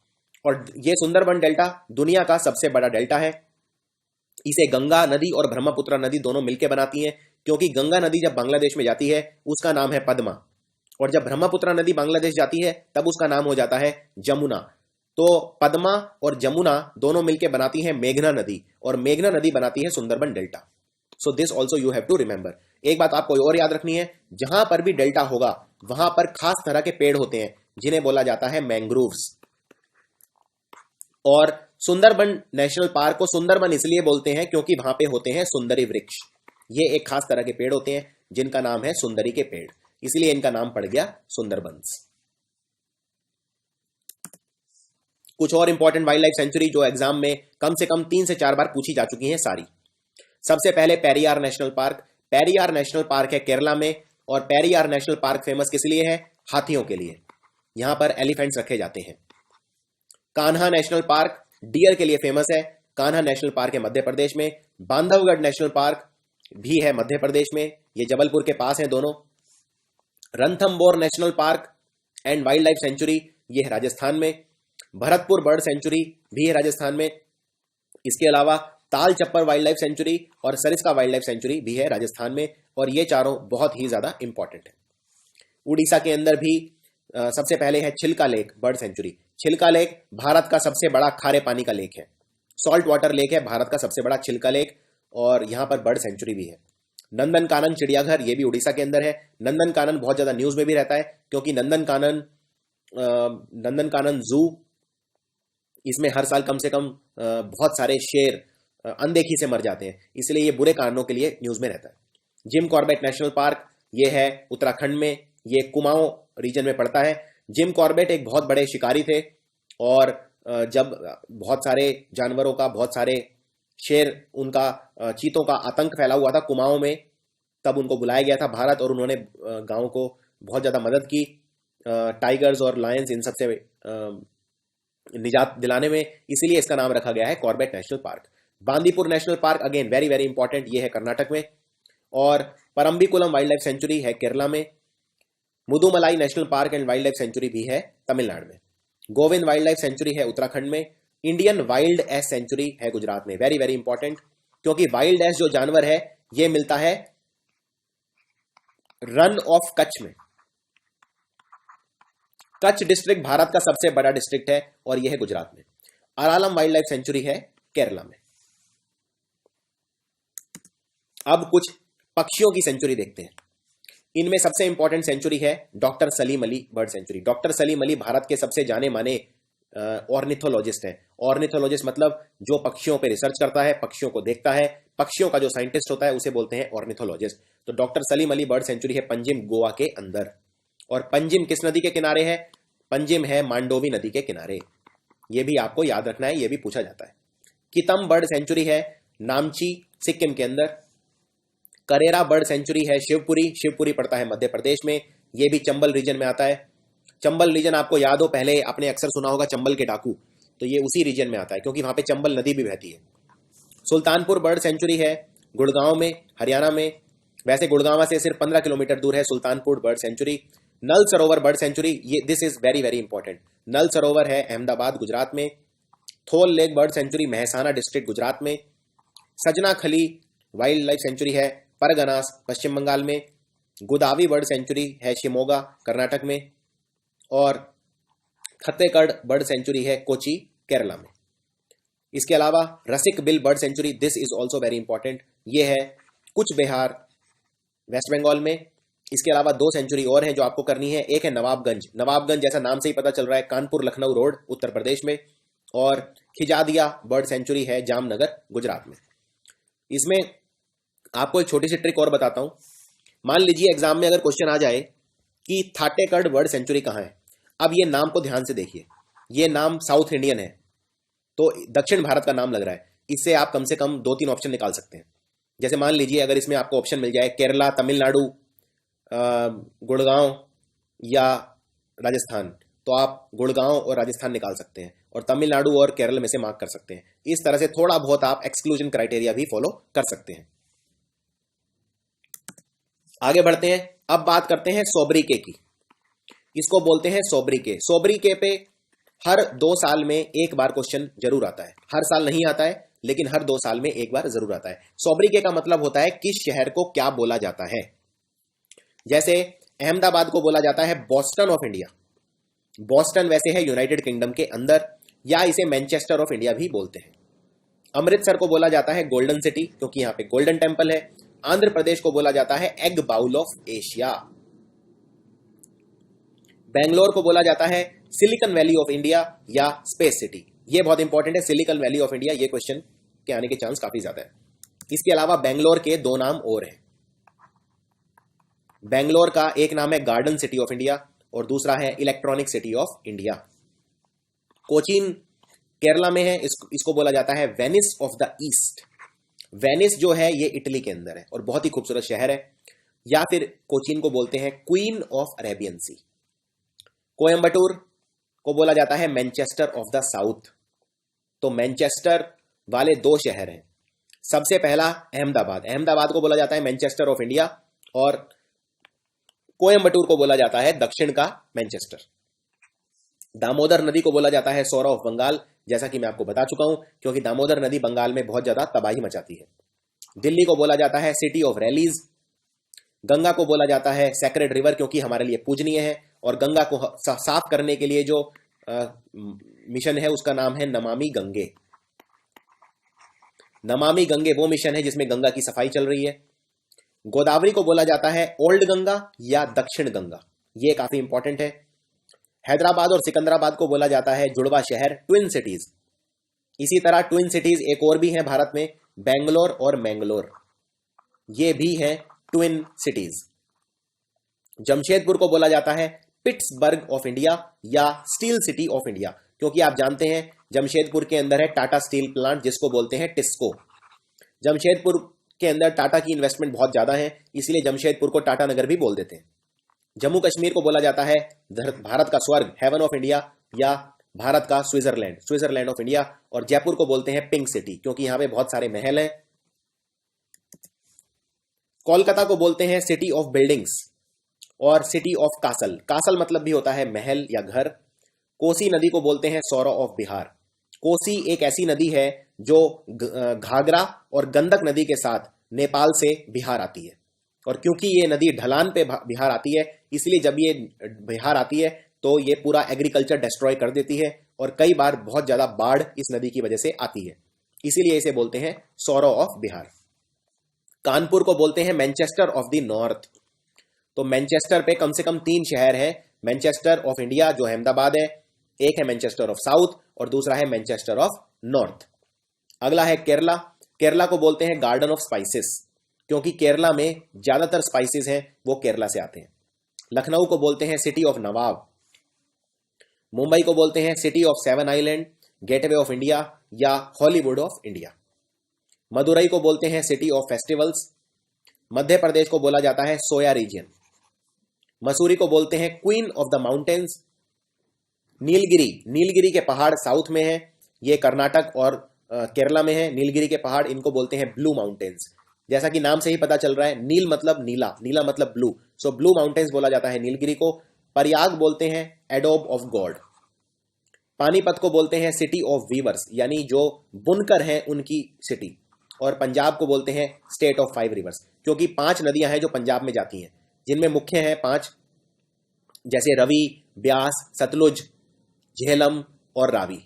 और ये सुंदरबन डेल्टा दुनिया का सबसे बड़ा डेल्टा है। इसे गंगा नदी और ब्रह्मपुत्र नदी दोनों मिलकर बनाती हैं, क्योंकि गंगा नदी जब बांग्लादेश में जाती है उसका नाम है पद्मा, और जब ब्रह्मपुत्र नदी बांग्लादेश जाती है तब उसका नाम हो जाता है जमुना। तो पद्मा और जमुना दोनों मिलकर बनाती हैं मेघना नदी, और मेघना नदी बनाती है Sundarban delta. So this also you have to remember. एक बात आपको और याद रखनी है, जहां पर भी डेल्टा होगा वहां पर खास तरह के पेड़ होते हैं जिन्हें बोला जाता है मैंग्रोव्स। और सुंदरबन नेशनल पार्क को सुंदरबन इसलिए बोलते हैं क्योंकि वहां पे होते हैं सुंदरी वृक्ष। ये एक खास तरह के पेड़ होते हैं जिनका नाम है सुंदरी के पेड़, इसलिए इनका नाम पड़ गया सुंदरबंस। कुछ और इंपॉर्टेंट वाइल्ड लाइफ सेंचुरी जो एग्जाम में कम से कम 3 से 4 बार पूछी जा चुकी हैं सारी। सबसे पहले Periyar national park. Periyar national park है केरला में, और पेरियार नेशनल पार्क फेमस किस लिए है? हाथियों के लिए। यहां पर एलिफेंट्स रखे जाते हैं। कान्हा नेशनल पार्क डियर के लिए फेमस है। कान्हा नेशनल पार्क है मध्य प्रदेश में। बांधवगढ़ नेशनल पार्क भी है मध्य प्रदेश में, ये जबलपुर के पास है दोनों। Ranthambore national park and wild life sanctuary, ये है राजस्थान में। भरतपुर बर्ड सेंचुरी भी है राजस्थान में। इसके अलावा ताल चप्पर वाइल्ड लाइफ सेंचुरी और सरिस्का वाइल्ड लाइफ सेंचुरी भी है राजस्थान में, और ये चारों बहुत ही ज्यादा इंपॉर्टेंट है। उड़ीसा के अंदर भी सबसे पहले है Chilka lake bird sanctuary. Chilka lake Bharat का सबसे बड़ा खारे पानी का लेक है, सॉल्ट वाटर लेक है भारत का सबसे बड़ा चिल्का लेक, और यहां पर बर्ड सेंचुरी भी है। नंदन कानन चिड़ियाघर, ये भी उड़ीसा के अंदर है। नंदन कानन बहुत ज्यादा न्यूज में भी रहता है क्योंकि नंदन कानन जू, इसमें हर साल कम से कम बहुत सारे शेर अनदेखी से मर जाते हैं, इसलिए ये बुरे कारणों के लिए न्यूज में रहता है। जिम कॉर्बेट नेशनल पार्क, ये है उत्तराखंड में, ये कुमाऊं रीजन में पड़ता है। जिम कॉर्बेट एक बहुत बड़े शिकारी थे, और जब बहुत सारे जानवरों का, बहुत सारे शेर, उनका चीतों का आतंक फैला हुआ था कुमाऊं में, तब उनको बुलाया गया था भारत, और उन्होंने गांव को बहुत ज्यादा मदद की टाइगर्स और लायंस इन सबसे निजात दिलाने में, इसीलिए इसका नाम रखा गया है Corbett national park. Bandipur national park again very very important, ये है कर्नाटक में। और परम्बिकुलम वाइल्ड लाइफ सेंचुरी है केरला में। Mudumalai national park and wild life sanctuary भी है तमिलनाडु में। गोविंद वाइल्ड लाइफ सेंचुरी है उत्तराखंड में। इंडियन वाइल्ड एस सेंचुरी है गुजरात में, वेरी वेरी इंपॉर्टेंट, क्योंकि वाइल्ड एस जो जानवर है ये मिलता है रन ऑफ कच्छ में। कच्छ डिस्ट्रिक्ट भारत का सबसे बड़ा डिस्ट्रिक्ट है, और यह है गुजरात में। अरालम वाइल्ड लाइफ सेंचुरी है केरला में। अब कुछ पक्षियों की सेंचुरी देखते हैं। इनमें सबसे इंपॉर्टेंट सेंचुरी है doctor Salim Ali bird sanctuary. Doctor Salim Ali Bharat के सबसे जाने माने ऑर्निथोलॉजिस्ट हैं। ऑर्निथोलॉजिस्ट मतलब जो पक्षियों पे रिसर्च करता है, पक्षियों को देखता है, पक्षियों का जो साइंटिस्ट होता है उसे बोलते हैं ऑर्निथोलॉजिस्ट। तो doctor Salim Ali bird sanctuary है पंजिम, गोवा के अंदर। और पंजिम किस नदी के किनारे है? पंजिम है मांडोवी नदी के किनारे। यह भी आपको याद रखना है, यह भी पूछा जाता है। कितम बर्ड सेंचुरी है नामची, सिक्किम के अंदर। करेरा बर्ड सेंचुरी है शिवपुरी, शिवपुरी पड़ता है मध्य प्रदेश में, यह भी चंबल रीजन में आता है। चंबल रीजन आपको याद हो, पहले आपने अक्सर सुना होगा चंबल के डाकू, तो ये उसी रीजन में आता है क्योंकि वहां पे चंबल नदी भी बहती है। सुल्तानपुर बर्ड सेंचुरी है गुड़गांव में, हरियाणा में। वैसे गुड़गांव से सिर्फ 15 किलोमीटर दूर है Sultanpur bird sanctuary. Nal Sarovar bird sanctuary, ये this is very very important. Nal Sarovar है अहमदाबाद गुजरात में। Thol lake bird sanctuary Mehsana district Gujarat में। सजना खली वाइल्ड लाइफ सेंचुरी है परगनास पश्चिम बंगाल में। गोदावरी बर्ड सेंचुरी है शिमोगा कर्नाटक में, और खत्तेकड़ बर्ड सेंचुरी है कोची केरला में। इसके अलावा Rasik Beel bird sanctuary, this is also very important, ये है कुछ बिहार वेस्ट बंगाल में। इसके अलावा 2 सेंचुरी और हैं जो आपको करनी है। एक है नवाबगंज, नवाबगंज जैसा नाम से ही पता चल रहा है कानपुर लखनऊ रोड उत्तर प्रदेश में, और खिजादिया बर्ड सेंचुरी है जामनगर गुजरात में। इसमें आपको एक छोटी सी ट्रिक और बताता हूं। मान लीजिए एग्जाम में अगर क्वेश्चन आ जाए कि थाटेकड़ बर्ड सेंचुरी कहां है, अब ये नाम को ध्यान से देखिए, ये नाम साउथ इंडियन है तो दक्षिण भारत का नाम लग रहा है, इससे आप कम से कम 2-3 ऑप्शन निकाल सकते हैं। जैसे मान लीजिए अगर इसमें आपको ऑप्शन मिल जाए केरला, तमिलनाडु, गुड़गांव या राजस्थान, तो आप गुड़गांव और राजस्थान निकाल सकते हैं और तमिलनाडु और केरल में से मार्क कर सकते हैं। इस तरह से थोड़ा बहुत आप एक्सक्लूजन क्राइटेरिया भी फॉलो कर सकते हैं। आगे बढ़ते हैं, अब बात करते हैं सोब्रिके की। इसको बोलते हैं सोब्रिके। सोब्रिके पे हर 2 साल में एक बार क्वेश्चन जरूर आता है, हर साल नहीं आता है लेकिन हर 2 साल में एक बार जरूर आता है। सोब्रिके का मतलब होता है किस शहर को क्या बोला जाता है। जैसे अहमदाबाद को बोला जाता है बॉस्टन ऑफ इंडिया, बॉस्टन वैसे है यूनाइटेड किंगडम के अंदर, या इसे मैनचेस्टर ऑफ इंडिया भी बोलते हैं। अमृतसर को बोला जाता है गोल्डन सिटी क्योंकि यहां पे गोल्डन टेम्पल है। आंध्र प्रदेश को बोला जाता है egg bowl of Asia. Bangalore को बोला जाता है सिलिकॉन वैली ऑफ इंडिया या स्पेस सिटी। ये बहुत इंपॉर्टेंट है, सिलिकॉन वैली ऑफ इंडिया, ये क्वेश्चन के आने के चांस काफी ज्यादा है। इसके अलावा बेंगलोर के 2 नाम और हैं। बेंगलोर का एक नाम है गार्डन सिटी ऑफ इंडिया और दूसरा है electronic city of India. Cochin Kerala में है, इसको बोला जाता है Venice of the east. Venice जो है ये इटली के अंदर है और बहुत ही खूबसूरत शहर है। या फिर कोचीन को बोलते हैं क्वीन ऑफ अरेबियन सी। कोयम्बटूर को बोला जाता है मैनचेस्टर ऑफ द साउथ। तो मैनचेस्टर वाले 2 शहर हैं। सबसे पहला अहमदाबाद, अहमदाबाद को बोला जाता है मैनचेस्टर ऑफ इंडिया और कोयम्बटूर को बोला जाता है दक्षिण का मैनचेस्टर। दामोदर नदी को बोला जाता है सौरा ऑफ बंगाल, जैसा कि मैं आपको बता चुका हूं, क्योंकि दामोदर नदी बंगाल में बहुत ज्यादा तबाही मचाती है। दिल्ली को बोला जाता है सिटी ऑफ रैलीज। गंगा को बोला जाता है सेक्रेड रिवर क्योंकि हमारे लिए पूजनीय है, और गंगा को साफ करने के लिए जो मिशन है उसका नाम है नमामि गंगे। नमामि गंगे वो मिशन है जिसमें गंगा की सफाई चल रही है। गोदावरी को बोला जाता है ओल्ड गंगा या दक्षिण गंगा, ये काफी इंपॉर्टेंट है। हैदराबाद और सिकंदराबाद को बोला जाता है जुड़वा शहर, ट्विन सिटीज। इसी तरह ट्विन सिटीज एक और भी हैं भारत में, बेंगलोर और मैंगलोर, ये भी हैं ट्विन सिटीज। जमशेदपुर को बोला जाता है पिट्सबर्ग ऑफ इंडिया या स्टील सिटी ऑफ इंडिया, क्योंकि आप जानते हैं जमशेदपुर के अंदर है टाटा स्टील प्लांट जिसको बोलते हैं टिस्को। जमशेदपुर के अंदर टाटा की इन्वेस्टमेंट बहुत ज्यादा है, इसलिए जमशेदपुर को टाटा नगर भी बोल देते हैं। जम्मू कश्मीर को बोला जाता है भारत का स्वर्ग, हेवन ऑफ इंडिया, या भारत का स्विट्जरलैंड, स्विट्जरलैंड ऑफ इंडिया। और जयपुर को बोलते हैं पिंक सिटी क्योंकि यहां पे बहुत सारे महल हैं। कोलकाता को बोलते हैं सिटी ऑफ बिल्डिंग्स और सिटी ऑफ कासल, कासल मतलब भी होता है महल या घर। कोसी नदी को बोलते हैं सौरा ऑफ बिहार। कोसी एक ऐसी नदी है जो घाघरा और गंडक नदी के साथ नेपाल से बिहार आती है, और क्योंकि ये नदी ढलान पे बिहार आती है इसलिए जब ये बिहार आती है तो ये पूरा एग्रीकल्चर डिस्ट्रॉय कर देती है, और कई बार बहुत ज्यादा बाढ़ इस नदी की वजह से आती है, इसीलिए इसे बोलते हैं सौरा ऑफ बिहार। कानपुर को बोलते हैं मैनचेस्टर ऑफ द नॉर्थ। तो मैनचेस्टर पे कम से कम 3 शहर हैं, मैनचेस्टर ऑफ इंडिया जो अहमदाबाद है, एक है मैनचेस्टर ऑफ साउथ और दूसरा है मैनचेस्टर ऑफ नॉर्थ। अगला है केरला। केरला को बोलते हैं गार्डन ऑफ स्पाइसेस क्योंकि केरला में ज्यादातर स्पाइसेस हैं वो केरला से आते हैं। लखनऊ को बोलते हैं सिटी ऑफ नवाब। मुंबई को बोलते हैं city of 7 island, gateway of India या हॉलीवुड ऑफ इंडिया। मदुरई को बोलते हैं city of festivals. Madhya Pradesh को बोला जाता है सोया रीजन। मसूरी को बोलते हैं queen of the mountains. Nilgiri, Nilgiri के पहाड़ साउथ में है, ये कर्नाटक और केरला में है। नीलगिरी के पहाड़ इनको बोलते हैं ब्लू माउंटेन्स, जैसा कि नाम से ही पता चल रहा है, नील मतलब नीला, नीला मतलब ब्लू, सो ब्लू माउंटेन्स बोला जाता है नीलगिरी को। प्रयाग बोलते हैं एडोब ऑफ गॉड। पानीपत को बोलते हैं सिटी ऑफ वीवर्स, यानी जो बुनकर हैं उनकी सिटी। और पंजाब को बोलते हैं स्टेट ऑफ 5 रिवर्स क्योंकि 5 नदियां हैं जो पंजाब में जाती हैं। जिनमें मुख्य हैं 5, जैसे रवि, ब्यास, सतलुज, झेलम और रावी।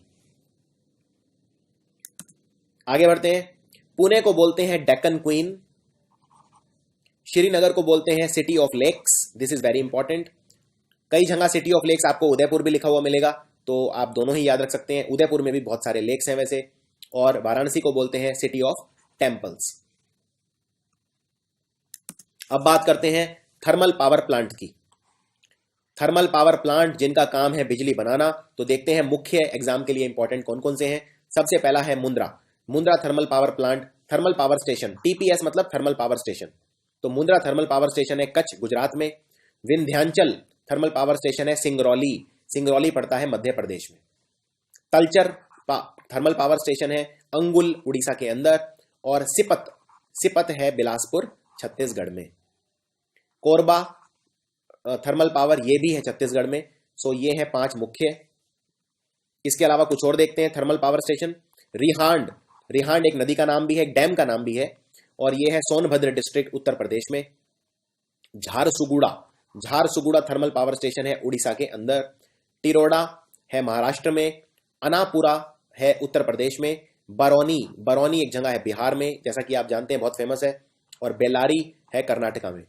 आगे बढ़ते हैं। पुणे को बोलते हैं डेक्कन क्वीन, श्रीनगर को बोलते हैं city of lakes, this is very important. कई जगह सिटी ऑफ लेक्स आपको उदयपुर भी लिखा हुआ मिलेगा, तो आप दोनों ही याद रख सकते हैं। उदयपुर में भी बहुत सारे लेक्स हैं वैसे। और वाराणसी को बोलते हैं सिटी ऑफ टेम्पल्स। अब बात करते हैं थर्मल पावर प्लांट की। थर्मल पावर प्लांट जिनका काम है बिजली बनाना, तो देखते हैं मुख्य एग्जाम के लिए इंपॉर्टेंट कौन कौन से हैं। सबसे पहला है Mundra thermal power plant, thermal power station, TPS मतलब थर्मल पावर स्टेशन। तो मुंद्रा थर्मल पावर स्टेशन है कच्छ गुजरात में। विंध्याचल थर्मल पावर स्टेशन है सिंगरौली, सिंगरौली पड़ता है मध्य प्रदेश में। तलचर थर्मल पावर स्टेशन है अंगुल उड़ीसा के अंदर। और सिपत है बिलासपुर छत्तीसगढ़ में। कोरबा थर्मल पावर ये भी है छत्तीसगढ़ में। सो ये है 5 मुख्य। इसके अलावा कुछ और देखते हैं thermal power station. Rihand, Rihand एक नदी का नाम भी है, एक डैम का नाम भी है, और ये है सोनभद्र डिस्ट्रिक्ट उत्तर प्रदेश में। Jharsuguda, Jharsuguda thermal power station है उड़ीसा के अंदर। टिरोडा है महाराष्ट्र में। अनापुरा है उत्तर प्रदेश में। बरौनी, बरौनी एक जगह है बिहार में, जैसा कि आप जानते हैं बहुत फेमस है। और बेलारी है कर्नाटका में।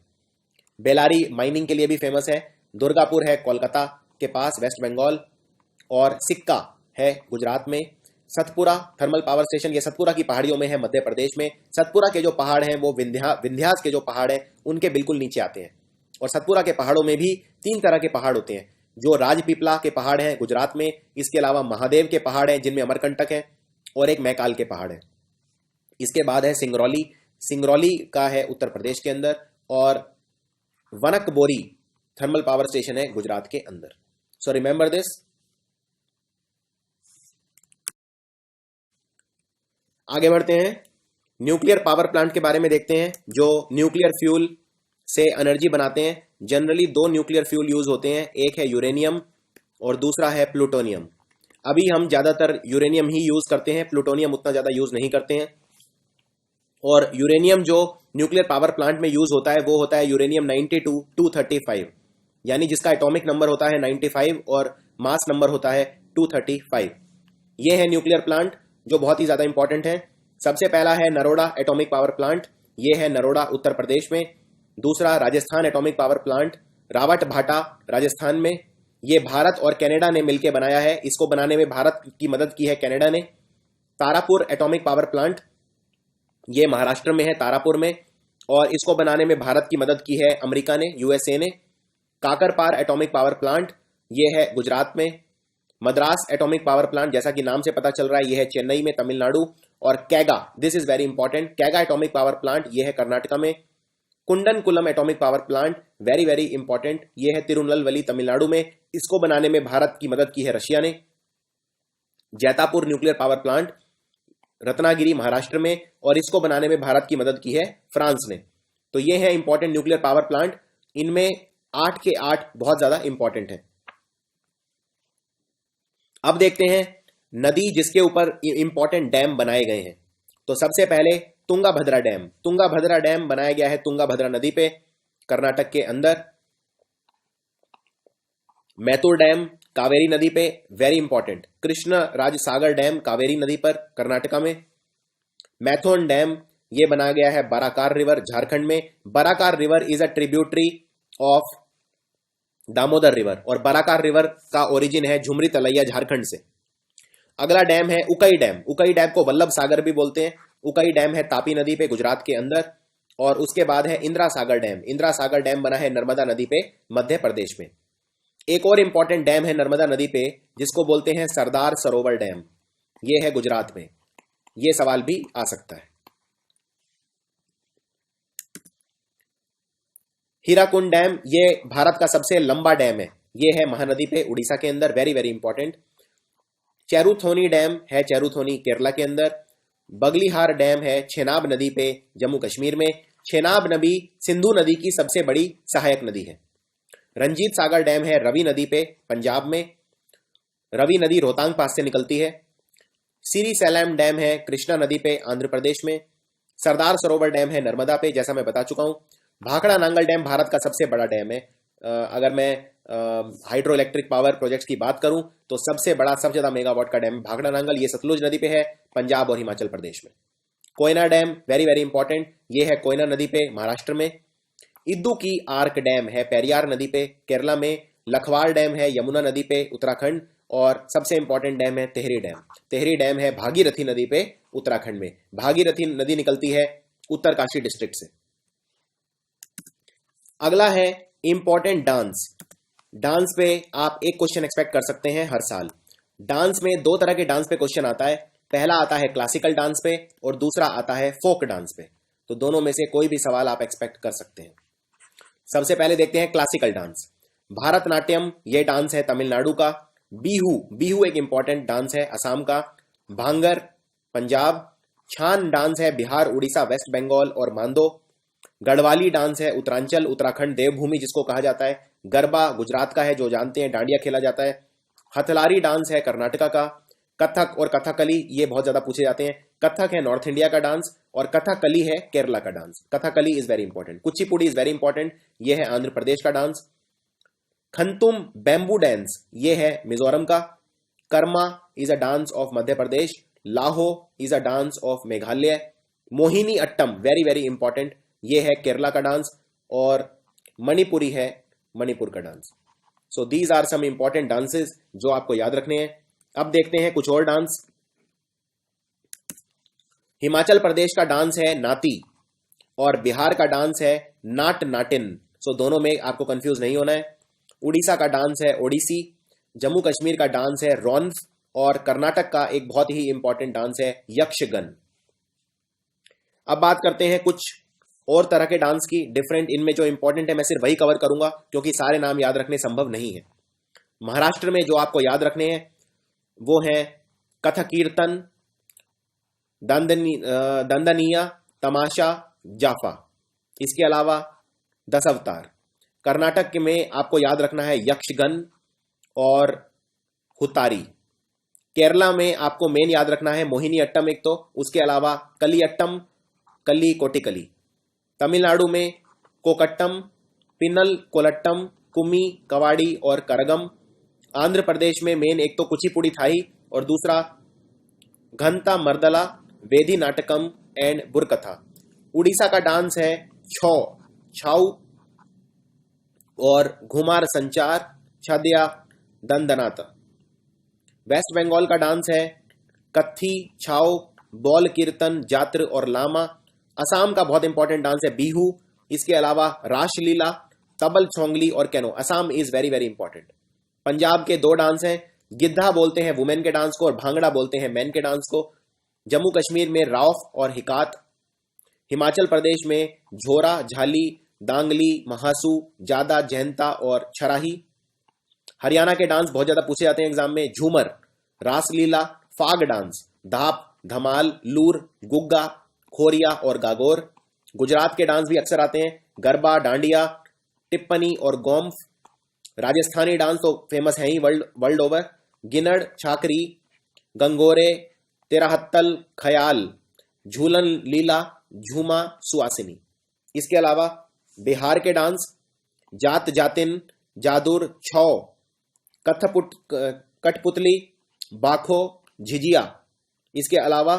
बेलारी माइनिंग के लिए भी फेमस है। दुर्गापुर है कोलकाता के पास वेस्ट बंगाल। और सिक्का है गुजरात में। सतपुरा थर्मल पावर स्टेशन, ये सतपुरा की पहाड़ियों में है मध्य प्रदेश में। सतपुरा के जो पहाड़ हैं वो विंध्यास के जो पहाड़ हैं उनके बिल्कुल नीचे आते हैं। और सतपुरा के पहाड़ों में भी 3 तरह के पहाड़ होते हैं, जो राजपीपला के पहाड़ हैं गुजरात में, इसके अलावा महादेव के पहाड़ हैं जिनमें अमरकंटक है, और एक मैकाल के पहाड़ है। इसके बाद है सिंगरौली, सिंगरौली का है उत्तर प्रदेश के अंदर। और वनकबोरी थर्मल पावर स्टेशन है गुजरात के अंदर। So remember this. आगे बढ़ते हैं, न्यूक्लियर पावर प्लांट के बारे में देखते हैं, जो न्यूक्लियर फ्यूल से एनर्जी बनाते हैं। जनरली 2 न्यूक्लियर फ्यूल यूज होते हैं, एक है यूरेनियम और दूसरा है प्लूटोनियम। अभी हम ज्यादातर यूरेनियम ही यूज करते हैं, प्लूटोनियम उतना ज्यादा यूज नहीं करते हैं। और यूरेनियम जो न्यूक्लियर पावर प्लांट में यूज होता है वो होता है यूरेनियम 92 235, यानी जिसका एटॉमिक नंबर होता है 95 और मास नंबर होता है 235। ये है न्यूक्लियर प्लांट जो बहुत ही ज्यादा इंपॉर्टेंट है। सबसे पहला है नरोडा एटॉमिक पावर प्लांट, ये है नरोडा उत्तर प्रदेश में। दूसरा Rajasthan atomic power plant, Robert भाटा राजस्थान में। ये भारत और कनाडा ने मिलकर बनाया है, इसको बनाने में भारत की मदद की है कनाडा ने। तारापुर एटॉमिक पावर प्लांट, ये महाराष्ट्र में है तारापुर में, और इसको बनाने में भारत की मदद की है अमेरिका ने, यूएसए ने। काकरपार एटॉमिक पावर प्लांट, ये है गुजरात में। मद्रास एटॉमिक पावर प्लांट, जैसा कि नाम से पता चल रहा है, ये है चेन्नई में तमिलनाडु। और Kaiga, this is very important, Kaiga atomic power plant, ये है कर्नाटका में। Kudankulam atomic power plant, very very important, ये है तिरुनेलवेली तमिलनाडु में। इसको बनाने में भारत की मदद की है रशिया ने। Jaitapur nuclear power plant, Ratnagiri Maharashtra में, और इसको बनाने में भारत की मदद की है फ्रांस ने। तो ये है इंपॉर्टेंट न्यूक्लियर पावर प्लांट, इनमें 8 के 8 बहुत ज्यादा इंपॉर्टेंट है। अब देखते हैं नदी जिसके ऊपर इंपॉर्टेंट डैम बनाए गए हैं। तो सबसे पहले तुंगाभद्रा डैम, तुंगाभद्रा डैम बनाया गया है तुंगाभद्रा नदी पे कर्नाटक के अंदर। मैतुर डैम कावेरी नदी पे, वेरी इंपॉर्टेंट। कृष्ण राज सागर डैम कावेरी नदी पर कर्नाटका में। मैथोन डैम ये बनाया गया है बराकार रिवर झारखंड में। Barakar river is a tributary of Damodar river, और बराकार रिवर का ओरिजिन है झुमरी तलैया झारखंड से। अगला डैम है उकई डैम, उकई डैम को वल्लभ सागर भी बोलते हैं। उकई डैम है तापी नदी पे गुजरात के अंदर। और उसके बाद है इंदिरा सागर डैम, इंदिरा सागर डैम बना है नर्मदा नदी पे मध्य प्रदेश में। एक और इंपॉर्टेंट डैम है नर्मदा नदी पे जिसको बोलते हैं सरदार सरोवर डैम, ये है गुजरात में। ये सवाल भी आ सकता है। हीराकुंड डैम ये भारत का सबसे लंबा डैम है, ये है महानदी पे उड़ीसा के अंदर, very very important. Cheruthoni dam है चेरुथोनी केरला के अंदर। बगलीहार डैम है छेनाब नदी पे जम्मू कश्मीर में। छेनाब नदी सिंधु नदी की सबसे बड़ी सहायक नदी है। रंजीत सागर डैम है रवि नदी पे पंजाब में, रवि नदी रोहतांग पास से निकलती है। सीरी सैलम डैम है कृष्णा नदी पे आंध्र प्रदेश में। सरदार सरोवर डैम है नर्मदा पे, जैसा मैं बता चुका हूं। भाखड़ा नांगल डैम भारत का सबसे बड़ा डैम है। अगर मैं हाइड्रो इलेक्ट्रिक पावर प्रोजेक्ट्स की बात करूं तो सबसे बड़ा, सबसे ज्यादा मेगावाट का डैम भाखड़ा नांगल, ये सतलुज नदी पे है, पंजाब और हिमाचल प्रदेश में। Koyna dam very very important, ये है कोयना नदी पे महाराष्ट्र में। इद्दू की आर्क डैम है पेरियार नदी पे केरला में। लखवाड़ डैम है यमुना नदी पे उत्तराखंड। और सबसे इंपॉर्टेंट डैम है तेहरी डैम। तेहरी डैम है भागीरथी नदी पे उत्तराखंड में। भागीरथी नदी निकलती है उत्तरकाशी डिस्ट्रिक्ट से। अगला है इंपॉर्टेंट डांस। डांस पे आप एक क्वेश्चन एक्सपेक्ट कर सकते हैं हर साल। डांस में दो तरह के डांस पे क्वेश्चन आता है। पहला आता है क्लासिकल डांस पे और दूसरा आता है फोक डांस पे। तो दोनों में से कोई भी सवाल आप एक्सपेक्ट कर सकते हैं। सबसे पहले देखते हैं क्लासिकल डांस। भारतनाट्यम ये डांस है तमिलनाडु का। बिहू, बिहू एक इंपॉर्टेंट डांस है असम का। भांगर पंजाब। छान डांस है बिहार, उड़ीसा, वेस्ट बंगाल और मांडो। गढ़वाली डांस है उत्तरांचल, उत्तराखंड, देवभूमि जिसको कहा जाता है। गरबा गुजरात का है, जो जानते हैं, डांडिया खेला जाता है। हथलारी डांस है कर्नाटका का। कथक और कथकली ये बहुत ज्यादा पूछे जाते हैं। कथक है नॉर्थ इंडिया का डांस और कथकली है केरला का dance. Kathakali is very important. Kuchipudi is very important, ये है आंध्र प्रदेश का डांस। खंतुम बैम्बू डांस ये है मिजोरम का। Karma is a dance of Madhya Pradesh. Laho is a dance of Meghalaya. Mohiniyattam very very important, ये है केरला का डांस। और मणिपुरी है मणिपुर का dance. So these are some important dances जो आपको याद रखने हैं। अब देखते हैं कुछ और डांस। हिमाचल प्रदेश का डांस है नाती और बिहार का डांस है नाट नाटिन। सो दोनों में आपको कंफ्यूज नहीं होना है। उड़ीसा का डांस है ओडिसी। जम्मू कश्मीर का डांस है रॉन्फ और कर्नाटक का एक बहुत ही इंपॉर्टेंट डांस है यक्षगन। अब बात करते हैं कुछ और तरह के डांस की डिफरेंट। इनमें जो इंपॉर्टेंट है मैं सिर्फ वही कवर करूंगा क्योंकि सारे नाम याद रखने संभव नहीं है। महाराष्ट्र में जो आपको याद रखने हैं वो है कथक कीर्तन, दंदनिया, तमाशा, जाफा। इसके अलावा 10 अवतार। कर्नाटक में आपको याद रखना है यक्षगन और हुतारी। केरला में आपको मेन याद रखना है मोहिनी अट्टम एक तो, उसके अलावा कली अट्टम, कली कोटिकली। तमिलनाडु में कोकट्टम, पिनल कोलट्टम, कुमी, कवाड़ी और करगम। आंध्र प्रदेश में मेन एक तो कुचिपुड़ी थाई और दूसरा घंटा मर्दला, वेदी नाटकम एंड बुरकथा। उड़ीसा का डांस है छौ, छाऊ और घुमार संचार, छद्या, दंदनाता। वेस्ट बंगाल का डांस है कत्थी, छाओ, बॉल कीर्तन, जात्र और लामा। असम का बहुत इंपॉर्टेंट डांस है बिहू। इसके अलावा रासलीला, तबल छोंगली और canoe. Assam is very very important. Punjab के दो डांस हैं, गिद्धा बोलते हैं वुमेन के डांस को और भांगड़ा बोलते हैं मैन के डांस को। जम्मू कश्मीर में रौफ और हिकात। हिमाचल प्रदेश में झोरा, झाली, दांगली, महासू, जादा, जैंता और छराही। हरियाणा के डांस बहुत ज्यादा पूछे जाते हैं एग्जाम में, झूमर, रासलीला, फाग डांस, धाप, धमाल, लूर, गुग्गा, खोरिया और गागोर। गुजरात के डांस भी अक्सर आते हैं, गरबा, डांडिया, टिप्पनी और गोम्फ। राजस्थानी डांस तो फेमस है ही वर्ल्ड ओवर, गिनड़, छाकरी, गंगोरे, तेराहत्तल, खयाल, झूलन लीला, झूमा, सुआसिनी। इसके अलावा बिहार के डांस जात जातिन, जादुर, छौ, कठपुतली, बाखो, झिझिया। इसके अलावा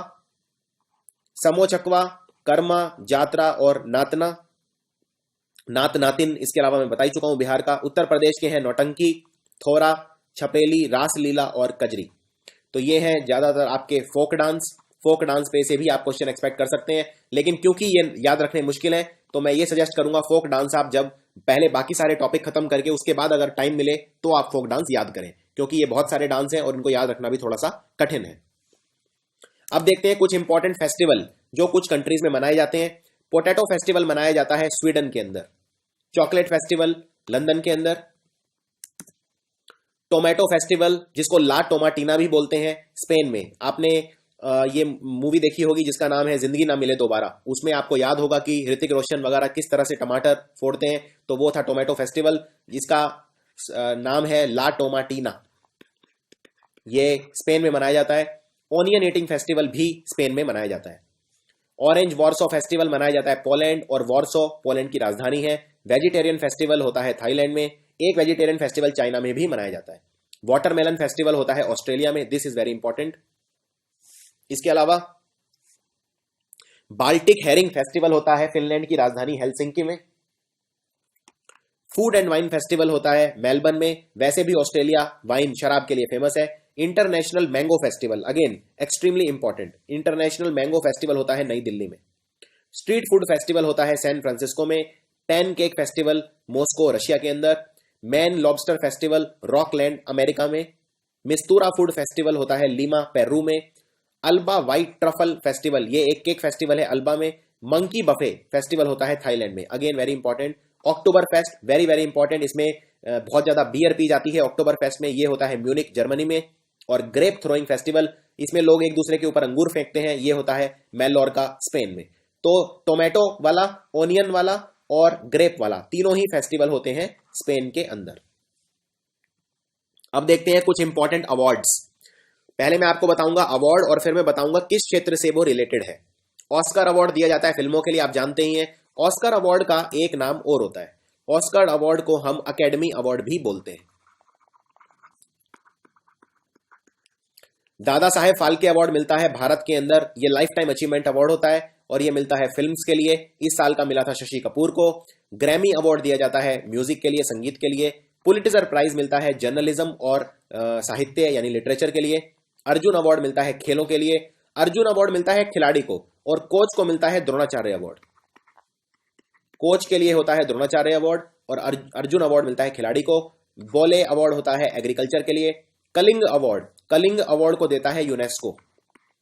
समोचकवा, कर्मा, जात्रा और नातना, नात नातिन। इसके अलावा मैं बता ही चुका हूं बिहार का। उत्तर प्रदेश के हैं नौटंकी, थोरा, छपेली, रासलीला और कजरी। तो ये हैं ज्यादातर आपके फोक डांस। फोक डांस पे से भी आप क्वेश्चन एक्सपेक्ट कर सकते हैं, लेकिन क्योंकि ये याद रखने मुश्किल है तो मैं ये सजेस्ट करूंगा फोक डांस आप जब पहले बाकी सारे टॉपिक खत्म करके उसके बाद अगर टाइम मिले तो आप फोक डांस याद करें, क्योंकि ये बहुत सारे डांस हैं और इनको याद रखना भी थोड़ा सा कठिन है। अब देखते हैं कुछ इंपॉर्टेंट फेस्टिवल जो कुछ कंट्रीज में मनाए जाते हैं। पोटैटो फेस्टिवल मनाया जाता है स्वीडन के अंदर। चॉकलेट फेस्टिवल लंदन के अंदर। टोमेटो फेस्टिवल जिसको ला टोमाटीना भी बोलते हैं स्पेन में। आपने ये मूवी देखी होगी जिसका नाम है जिंदगी ना मिले दोबारा। उसमें आपको याद होगा कि ऋतिक रोशन वगैरह किस तरह से टमाटर फोड़ते हैं, तो वो था टोमेटो फेस्टिवल जिसका नाम है ला टोमाटीना। ये स्पेन में मनाया जाता है। ओनियन ईटिंग फेस्टिवल भी स्पेन में मनाया जाता है। ऑरेंज वॉर्सो फेस्टिवल मनाया जाता है पोलैंड, और वॉर्सो पोलैंड की राजधानी है। वेजिटेरियन फेस्टिवल होता है थाईलैंड में। एक वेजिटेरियन फेस्टिवल चाइना में भी मनाया जाता है। वाटरमेलन फेस्टिवल होता है ऑस्ट्रेलिया में, दिस इज वेरी इंपॉर्टेंट। इसके अलावा बाल्टिक हेरिंग फेस्टिवल होता है फिनलैंड की राजधानी हेलसिंकी में। फूड एंड वाइन फेस्टिवल होता है मेलबर्न में। वैसे भी ऑस्ट्रेलिया वाइन शराब के लिए फेमस है। International mango festival, again extremely important, international mango festival होता है नई दिल्ली में। स्ट्रीट फूड फेस्टिवल होता है सैन फ्रांसिस्को में। Pan cake festival Moscow Russia के अंदर। Man lobster festival Rockland America में। मिस्तूरा फूड फेस्टिवल होता है लीमा पेरू में। अल्बा व्हाइट ट्रफल फेस्टिवल, ये एक केक फेस्टिवल है अल्बा में। मंकी बफे फेस्टिवल होता है थाईलैंड में, अगेन वेरी इंपॉर्टेंट। अक्टूबर फेस्ट वेरी वेरी इंपॉर्टेंट, इसमें बहुत ज्यादा बियर पी जाती है अक्टूबर फेस्ट में, ये होता है म्यूनिक जर्मनी में। और ग्रेप थ्रोइंग फेस्टिवल, इसमें लोग एक दूसरे के ऊपर अंगूर फेंकते हैं, ये होता है मैलोर्का स्पेन में। तो टोमेटो वाला, ओनियन वाला और ग्रेप वाला तीनों ही फेस्टिवल होते हैं स्पेन के अंदर। अब देखते हैं कुछ इंपॉर्टेंट अवार्ड्स। पहले मैं आपको बताऊंगा अवार्ड और फिर मैं बताऊंगा किस क्षेत्र से वो रिलेटेड है। ऑस्कर अवार्ड दिया जाता है फिल्मों के लिए, आप जानते ही हैं। ऑस्कर अवार्ड का एक नाम और होता है, ऑस्कर अवार्ड को हम अकेडमी अवार्ड भी बोलते हैं। दादा साहेब फाल्के अवार्ड मिलता है भारत के अंदर, ये लाइफ टाइम अचीवमेंट अवार्ड होता है और ये मिलता है फिल्म्स के लिए। इस साल का मिला था शशि कपूर को। ग्रैमी अवार्ड दिया जाता है म्यूजिक के लिए, संगीत के लिए। पुलिट्जर प्राइज मिलता है जर्नलिज्म और साहित्य यानी लिटरेचर के लिए। अर्जुन अवार्ड मिलता है खेलों के लिए। अर्जुन अवार्ड मिलता है खिलाड़ी को, और कोच को मिलता है द्रोणाचार्य अवार्ड। कोच के लिए होता है द्रोणाचार्य अवार्ड और अर्जुन अवार्ड मिलता है खिलाड़ी को। बोले अवार्ड होता है एग्रीकल्चर के लिए। कलिंग अवार्ड को देता है यूनेस्को,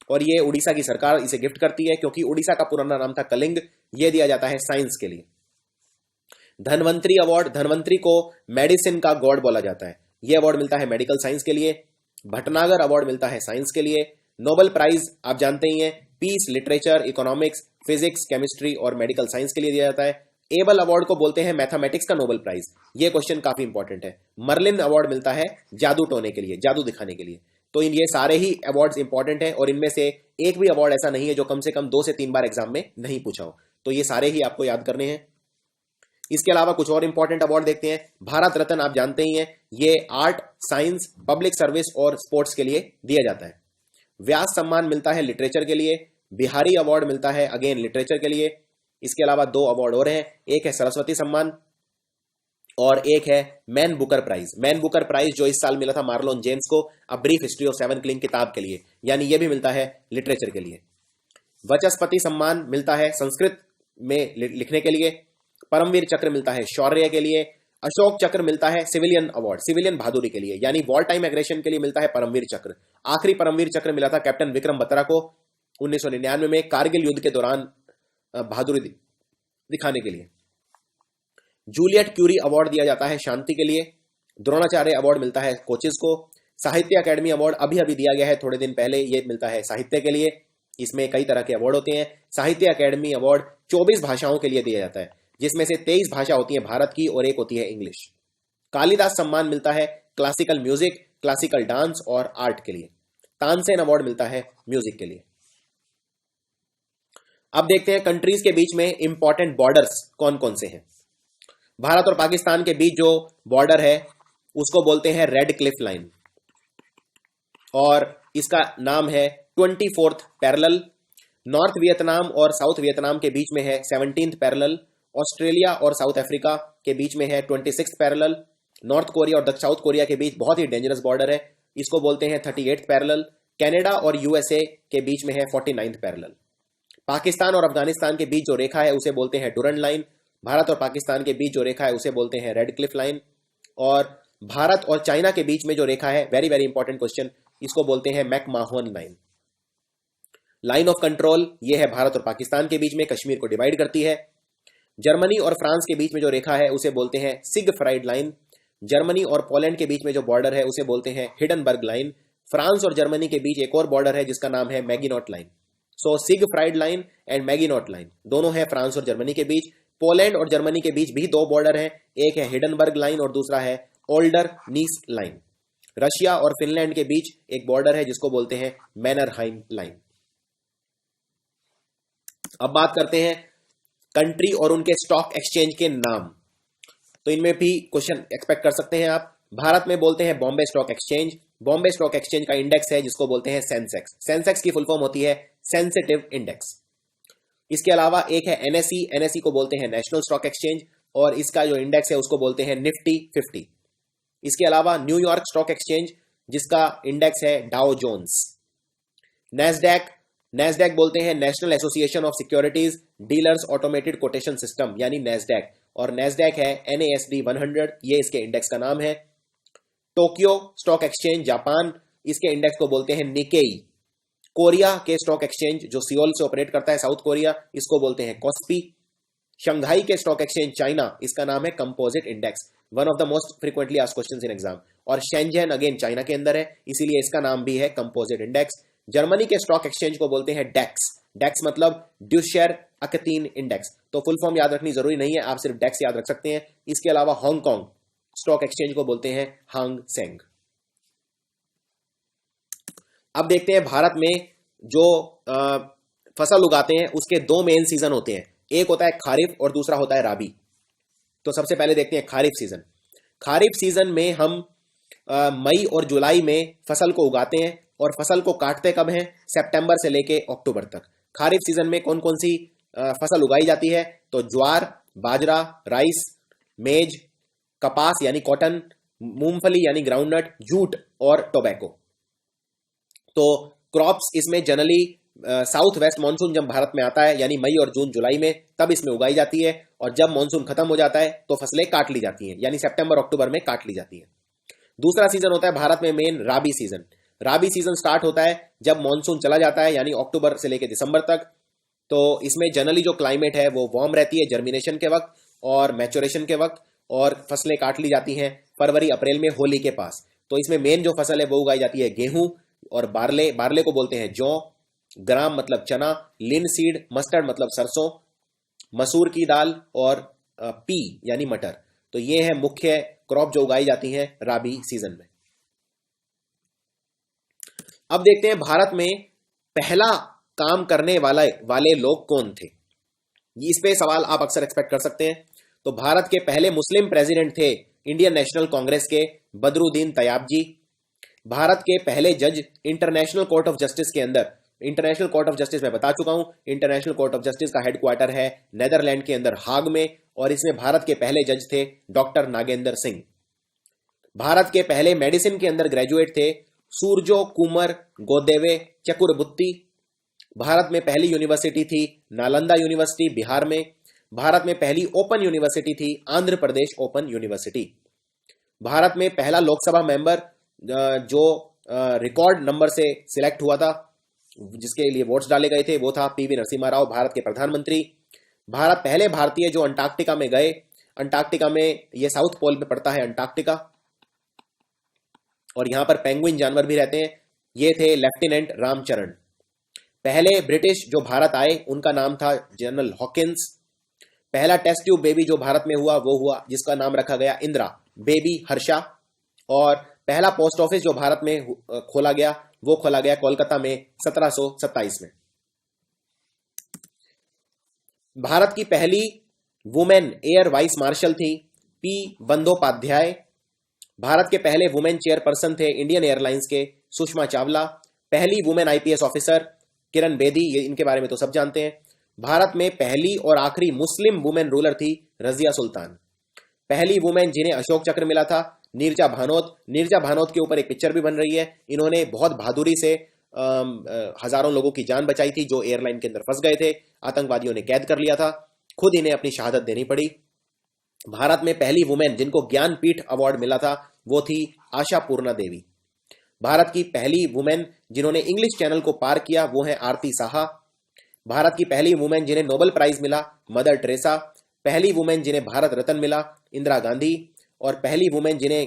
और ये उड़ीसा की सरकार इसे गिफ्ट करती है क्योंकि उड़ीसा का पुराना नाम था कलिंग। ये दिया जाता है साइंस के लिए। धनवंतरी अवार्ड, धनवंतरी को मेडिसिन का गॉड बोला जाता है, यह अवार्ड मिलता है मेडिकल साइंस के लिए। भटनागर अवार्ड मिलता है साइंस के लिए। नोबेल प्राइज आप जानते ही हैं, peace, literature, economics, physics, chemistry और मेडिकल साइंस के लिए दिया जाता है। एबल अवार्ड को बोलते हैं मैथमेटिक्स का नोबेल प्राइज, ये क्वेश्चन काफी इंपॉर्टेंट है। मर्लिन अवार्ड मिलता है जादू टोने के लिए, जादू दिखाने के लिए। तो ये सारे ही अवार्ड्स इंपॉर्टेंट हैं और इनमें से एक भी अवार्ड ऐसा नहीं है जो कम से कम 2 से 3 बार एग्जाम में नहीं पूछा हो, तो ये सारे ही आपको याद करने हैं। इसके अलावा कुछ और इंपॉर्टेंट अवार्ड देखते हैं। भारत रत्न आप जानते ही हैं, ये आर्ट, साइंस, पब्लिक सर्विस और स्पोर्ट्स के लिए दिया जाता है। व्यास सम्मान मिलता है लिटरेचर के लिए। बिहारी अवार्ड मिलता है अगेन लिटरेचर के लिए। इसके अलावा 2 अवार्ड और हैं, एक है सरस्वती सम्मान और एक है Man Booker prize. Man Booker prize जो इस साल मिला था मार्लोन जेम्स को, a brief history of 7 killings किताब के लिए, यानी यह भी मिलता है लिटरेचर के लिए। वचस्पति सम्मान मिलता है संस्कृत में लिखने के लिए। परमवीर चक्र मिलता है शौर्य के लिए। अशोक चक्र मिलता है सिविलियन अवार्ड, सिविलियन बहादुरी के लिए, यानी वॉर टाइम एग्रेशन के लिए मिलता है परमवीर चक्र। आखिरी परमवीर चक्र मिला था कैप्टन विक्रम बत्रा को 1999 में कारगिल युद्ध के दौरान बहादुरी दिखाने के लिए। जूलियट क्यूरी अवार्ड दिया जाता है शांति के लिए। द्रोणाचार्य अवार्ड मिलता है कोचेस को। साहित्य अकेडमी अवार्ड अभी अभी दिया गया है थोड़े दिन पहले, ये मिलता है साहित्य के लिए। इसमें कई तरह के अवार्ड होते हैं। साहित्य अकेडमी अवार्ड 24 भाषाओं के लिए दिया जाता है, जिसमें से 23 भाषा होती है भारत की और एक होती है इंग्लिश। कालिदास सम्मान मिलता है क्लासिकल म्यूजिक, क्लासिकल डांस और आर्ट के लिए। तानसेन अवार्ड मिलता है म्यूजिक के लिए। अब देखते हैं कंट्रीज के बीच में इंपॉर्टेंट बॉर्डर्स कौन कौन से हैं। भारत और पाकिस्तान के बीच जो बॉर्डर है उसको बोलते हैं रेड क्लिफ लाइन, और इसका नाम है 24th पैरेलल। नॉर्थ वियतनाम और साउथ वियतनाम के बीच में है 17th पैरेलल। ऑस्ट्रेलिया और साउथ अफ्रीका के बीच में है 26th पैरेलल। नॉर्थ कोरिया और साउथ कोरिया के बीच बहुत ही डेंजरस बॉर्डर है, इसको बोलते हैं 38th पैरेलल। कनाडा और यूएसए के बीच में है 49th पैरेलल। पाकिस्तान और अफगानिस्तान के बीच जो रेखा है उसे बोलते हैं डुरंड लाइन। भारत और पाकिस्तान के बीच जो रेखा है उसे बोलते हैं रेड क्लिफ लाइन। और भारत और चाइना के बीच में जो रेखा है, वेरी वेरी इंपॉर्टेंट क्वेश्चन, इसको बोलते हैं मैकमाहोन लाइन। लाइन ऑफ कंट्रोल ये है भारत और पाकिस्तान के बीच में, कश्मीर को डिवाइड करती है। जर्मनी और फ्रांस के बीच में जो रेखा है उसे बोलते हैं सिगफ्राइड लाइन। जर्मनी और पोलैंड के बीच में जो बॉर्डर है उसे बोलते हैं हिडनबर्ग लाइन। फ्रांस और जर्मनी के बीच एक और बॉर्डर है जिसका नाम है Maginot line. So Siegfried line and Maginot line दोनों है फ्रांस और जर्मनी के बीच। पोलैंड और जर्मनी के बीच भी 2 बॉर्डर हैं, एक है हिडनबर्ग लाइन और दूसरा है ओल्डर नीस लाइन। रशिया और फिनलैंड के बीच एक बॉर्डर है जिसको बोलते हैं मैनरहाइम लाइन। अब बात करते हैं कंट्री और उनके स्टॉक एक्सचेंज के नाम। तो इनमें भी क्वेश्चन एक्सपेक्ट कर सकते हैं आप। भारत में बोलते हैं Bombay stock exchange. Bombay stock exchange का इंडेक्स है जिसको बोलते हैं सेंसेक्स। सेंसेक्स की फुल फॉर्म होती है सेंसिटिव इंडेक्स। इसके अलावा एक है एनएसई। एनएसई को बोलते हैं नेशनल स्टॉक एक्सचेंज और इसका जो इंडेक्स है उसको बोलते हैं निफ्टी 50। इसके अलावा न्यूयॉर्क स्टॉक एक्सचेंज जिसका इंडेक्स है डाउ जोन्स। नैस्डैक। नैस्डैक बोलते हैं national association of securities dealers automated quotation system यानी नैस्डैक, और नैस्डैक है NASD 100, ये इसके इंडेक्स का नाम है। टोक्यो स्टॉक एक्सचेंज जापान, इसके इंडेक्स को बोलते हैं निकेई। कोरिया के स्टॉक एक्सचेंज जो सियोल से ऑपरेट करता है साउथ कोरिया, इसको बोलते हैं कॉस्पी। शंघाई के स्टॉक एक्सचेंज चाइना, इसका नाम है composite index, one of the most frequently asked questions in exam. और शेंझेन अगेन चाइना के अंदर है, इसीलिए इसका नाम भी है कंपोजिट इंडेक्स। जर्मनी के स्टॉक एक्सचेंज को बोलते हैं डेक्स। डेक्स मतलब ड्यूशेर अकतीन इंडेक्स। तो फुल फॉर्म याद रखनी जरूरी नहीं है, आप सिर्फ डेक्स याद रख सकते हैं। इसके अलावा हांगकांग स्टॉक एक्सचेंज को बोलते हैं हांग सेंग। अब देखते हैं भारत में जो फसल उगाते हैं उसके दो मेन सीजन होते हैं, एक होता है खारिफ और दूसरा होता है राबी। तो सबसे पहले देखते हैं खारिफ सीजन। खारिफ सीजन में हम मई और जुलाई में फसल को उगाते हैं और फसल को काटते कब हैं? सितंबर से लेके अक्टूबर तक। खारिफ सीजन में कौन कौन सी फसल उगाई जाती है? तो ज्वार, बाजरा, राइस, मेज, कपास यानी कॉटन, मूंगफली यानी ग्राउंडनट, जूट और टोबैको। तो क्रॉप्स इसमें जनरली साउथ वेस्ट मानसून जब भारत में आता है यानी मई और जून जुलाई में, तब इसमें उगाई जाती है, और जब मानसून खत्म हो जाता है तो फसलें काट ली जाती हैं, यानी सितंबर अक्टूबर में काट ली जाती है। दूसरा सीजन होता है भारत में मेन राबी सीजन। राबी सीजन स्टार्ट होता है जब मानसून चला जाता है यानी अक्टूबर से लेकर दिसंबर तक। तो इसमें जनरली जो क्लाइमेट है वो वार्म रहती है जर्मिनेशन के वक्त और मैच्योरेशन के वक्त, और फसलें काट ली जाती हैं फरवरी अप्रैल में होली के पास। तो इसमें मेन जो फसल है वो उगाई जाती है गेहूं और बारले। बारले को बोलते हैं जौ, ग्राम मतलब चना, लिनसीड, मस्टर्ड मतलब सरसों, मसूर की दाल और पी यानी मटर। तो ये है मुख्य क्रॉप जो उगाई जाती हैं राबी सीजन में। अब देखते हैं भारत में पहला काम करने वाले लोग कौन थे। इस पे सवाल आप अक्सर एक्सपेक्ट कर सकते हैं। तो भारत के पहले मुस्लिम प्रेसिडेंट थे इंडियन नेशनल कांग्रेस के बदरुद्दीन तैयब जी। भारत के पहले जज इंटरनेशनल कोर्ट ऑफ जस्टिस के अंदर, इंटरनेशनल कोर्ट ऑफ जस्टिस मैं बता चुका हूं, इंटरनेशनल कोर्ट ऑफ जस्टिस का हेडक्वार्टर है नेदरलैंड के अंदर हाग में, और इसमें भारत के पहले जज थे डॉक्टर नागेंद्र सिंह। भारत के पहले मेडिसिन के अंदर ग्रेजुएट थे सूरजो कुमार गोदेवे चकुरबुत्ती। भारत में पहली यूनिवर्सिटी थी नालंदा यूनिवर्सिटी बिहार में। भारत में पहली ओपन यूनिवर्सिटी थी आंध्र प्रदेश ओपन यूनिवर्सिटी। भारत में पहला लोकसभा मेंबर जो रिकॉर्ड नंबर से सिलेक्ट हुआ था, जिसके लिए वोट्स डाले गए थे, वो था PV नरसिम्हा राव, भारत के प्रधानमंत्री। भारत पहले भारतीय जो अंटार्कटिका में गए। अंटार्कटिका में, ये साउथ पोल में पड़ता है अंटार्कटिका, और यहां पर पेंगुइन जानवर भी रहते हैं। ये थे लेफ्टिनेंट रामचरण। पहले ब्रिटिश जो भारत आए उनका नाम था जनरल हॉकिंस। पहला टेस्ट ट्यूब बेबी जो भारत में हुआ वो हुआ जिसका नाम रखा गया इंदिरा बेबी हर्षा। और पहला पोस्ट ऑफिस जो भारत में खोला गया वो खोला गया कोलकाता में 1727 में। भारत की पहली वुमेन एयर वाइस मार्शल थी P बंदोपाध्याय। भारत के पहले वुमेन चेयरपर्सन थे इंडियन एयरलाइंस के सुषमा चावला। पहली women IPS officer Kiran Bedi, ये इनके बारे में तो सब जानते हैं। भारत में पहली और आखिरी मुस्लिम वुमेन रूलर थी रजिया सुल्तान। पहली वुमेन जिन्हें अशोक चक्र मिला था नीरजा भानोत। नीरजा भानोत के ऊपर एक पिक्चर भी बन रही है। इन्होंने बहुत बहादुरी से हजारों लोगों की जान बचाई थी जो एयरलाइन के अंदर फंस गए थे, आतंकवादियों ने कैद कर लिया था, खुद इन्हें अपनी शहादत देनी पड़ी। भारत में पहली वुमेन जिनको ज्ञानपीठ अवार्ड मिला था वो थी आशा पूर्णा देवी। भारत की पहली वुमेन जिन्होंने इंग्लिश चैनल को पार किया वो है आरती साहा। भारत की पहली वुमेन जिन्हें नोबेल प्राइज मिला मदर टेरेसा। पहली वुमेन जिन्हें भारत रत्न मिला इंदिरा गांधी। और पहली वुमेन जिन्हें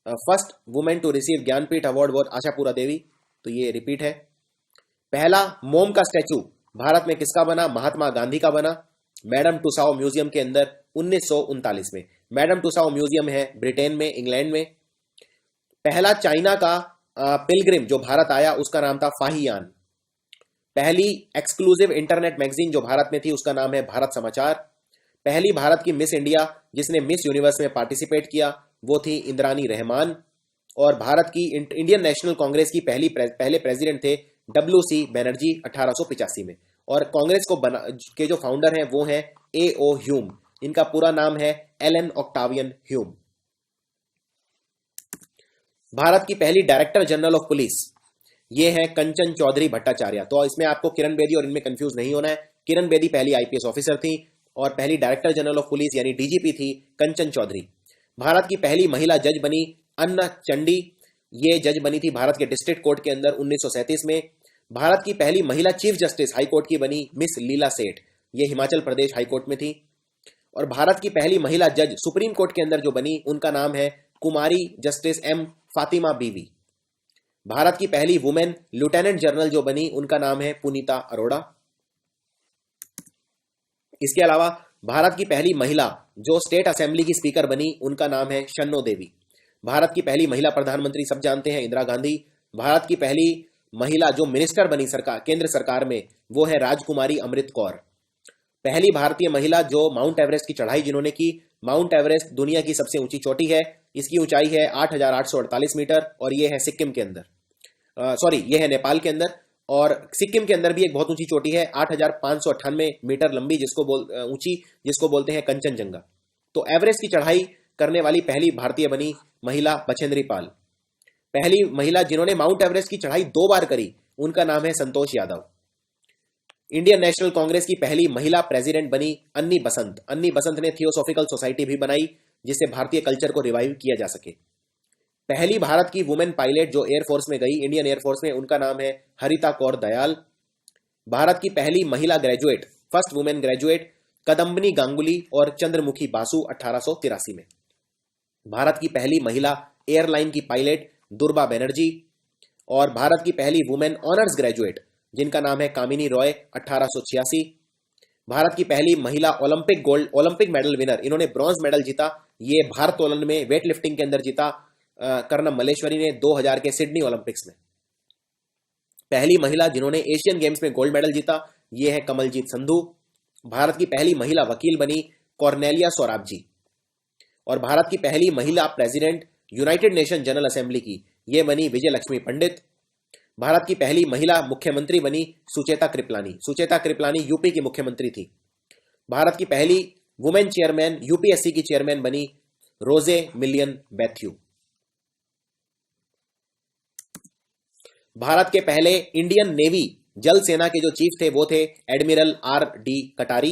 first women to receive Jnanpith award वो आशापुरा देवी। तो ये रिपीट है। पहला मोम का स्टैचू भारत में किसका बना? महात्मा गांधी का बना, मैडम टुसाओ म्यूजियम के अंदर 1939 में। मैडम टुसाओ म्यूजियम है ब्रिटेन में, इंग्लैंड में। पहला चाइना का पिलग्रिम जो भारत आया उसका नाम था फाहियान। पहली एक्सक्लूसिव इंटरनेट मैगजीन जो भारत में थी उसका नाम है भारत समाचार। पहली भारत की मिस इंडिया जिसने मिस यूनिवर्स में पार्टिसिपेट किया वो थी इंद्रानी रहमान। और भारत की इंडियन नेशनल कांग्रेस की पहले प्रेसिडेंट थे डब्ल्यू.सी. बनर्जी 1885 में। और कांग्रेस के जो फाउंडर हैं वो हैं ए.ओ. ह्यूम। इनका पूरा नाम है एलन ऑक्टावियन ह्यूम। भारत की पहली डायरेक्टर जनरल ऑफ पुलिस ये है कंचन चौधरी भट्टाचार्य। तो इसमें आपको किरण बेदी और इनमें कंफ्यूज नहीं होना है। किरण बेदी पहली आईपीएस ऑफिसर थी और पहली डायरेक्टर जनरल ऑफ पुलिस यानी डीजीपी थी कंचन चौधरी। भारत की पहली महिला जज बनी अन्ना चंडी। ये जज बनी थी भारत के डिस्ट्रिक्ट कोर्ट के अंदर 1937 में। भारत की पहली महिला चीफ जस्टिस हाईकोर्ट की बनी मिस लीला सेठ। ये हिमाचल प्रदेश हाईकोर्ट में थी। और भारत की पहली महिला जज सुप्रीम कोर्ट के अंदर जो बनी उनका नाम है कुमारी जस्टिस एम फातिमा बीवी। भारत की पहली वुमेन लेफ्टिनेंट जनरल जो बनी उनका नाम है पुनीता अरोड़ा। इसके अलावा भारत की पहली महिला जो स्टेट असेंबली की स्पीकर बनी उनका नाम है शन्नो देवी। भारत की पहली महिला प्रधानमंत्री सब जानते हैं इंदिरा गांधी। भारत की पहली महिला जो मिनिस्टर बनी केंद्र सरकार में वो है राजकुमारी अमृत कौर। पहली भारतीय महिला जो माउंट एवरेस्ट की चढ़ाई जिन्होंने की। माउंट एवरेस्ट दुनिया की सबसे ऊंची चोटी है। इसकी ऊंचाई है 8,848 मीटर और ये है सिक्किम के अंदर ये है नेपाल के अंदर। और सिक्किम के अंदर भी एक बहुत ऊंची चोटी है 8,598 मीटर लंबी जिसको बोलते हैं कंचनजंगा। तो एवरेस्ट की चढ़ाई करने वाली पहली भारतीय बनी महिला बछेंद्री पाल। पहली महिला जिन्होंने माउंट एवरेस्ट की चढ़ाई 2 बार करी उनका नाम है संतोष यादव। इंडियन नेशनल कांग्रेस की पहली महिला प्रेसिडेंट बनी अन्नी बसंत। अन्नी बसंत ने थियोसॉफिकल सोसाइटी भी बनाई जिससे भारतीय कल्चर को रिवाइव किया जा सके। पहली भारत की वुमेन पायलट जो एयरफोर्स में गई इंडियन एयरफोर्स में उनका नाम है हरिता कौर दयाल। भारत की पहली महिला graduate first women graduate Kadambini Ganguly और चंद्रमुखी बासु 1883 में। भारत की पहली महिला एयरलाइन की पायलट दुर्बा बनर्जी। और भारत की पहली वुमेन ऑनर्स ग्रेजुएट जिनका नाम है कामिनी रॉय 1886। भारत की पहली महिला ओलंपिक मेडल विनर, इन्होंने ब्रॉन्ज मेडल जीता, ये भारोत्तोलन में वेट लिफ्टिंग के अंदर जीता कर्णम मल्लेश्वरी ने 2000 के सिडनी ओलंपिक्स में। पहली महिला जिन्होंने एशियन गेम्स में गोल्ड मेडल जीता ये है कमलजीत संधू। भारत की पहली महिला वकील बनी कॉर्नेलिया सोराबजी। और भारत की पहली महिला president United nation general assembly की ये बनी विजय लक्ष्मी पंडित। भारत की पहली महिला मुख्यमंत्री बनी सुचेता कृपलानी। सुचेता कृपलानी यूपी की मुख्यमंत्री थी। भारत की पहली वुमेन चेयरमैन यूपीएससी की चेयरमैन बनी रोजे मिलियन बैथ्यू। भारत के पहले इंडियन नेवी जल सेना के जो चीफ थे वो थे एडमिरल R.D. कटारी।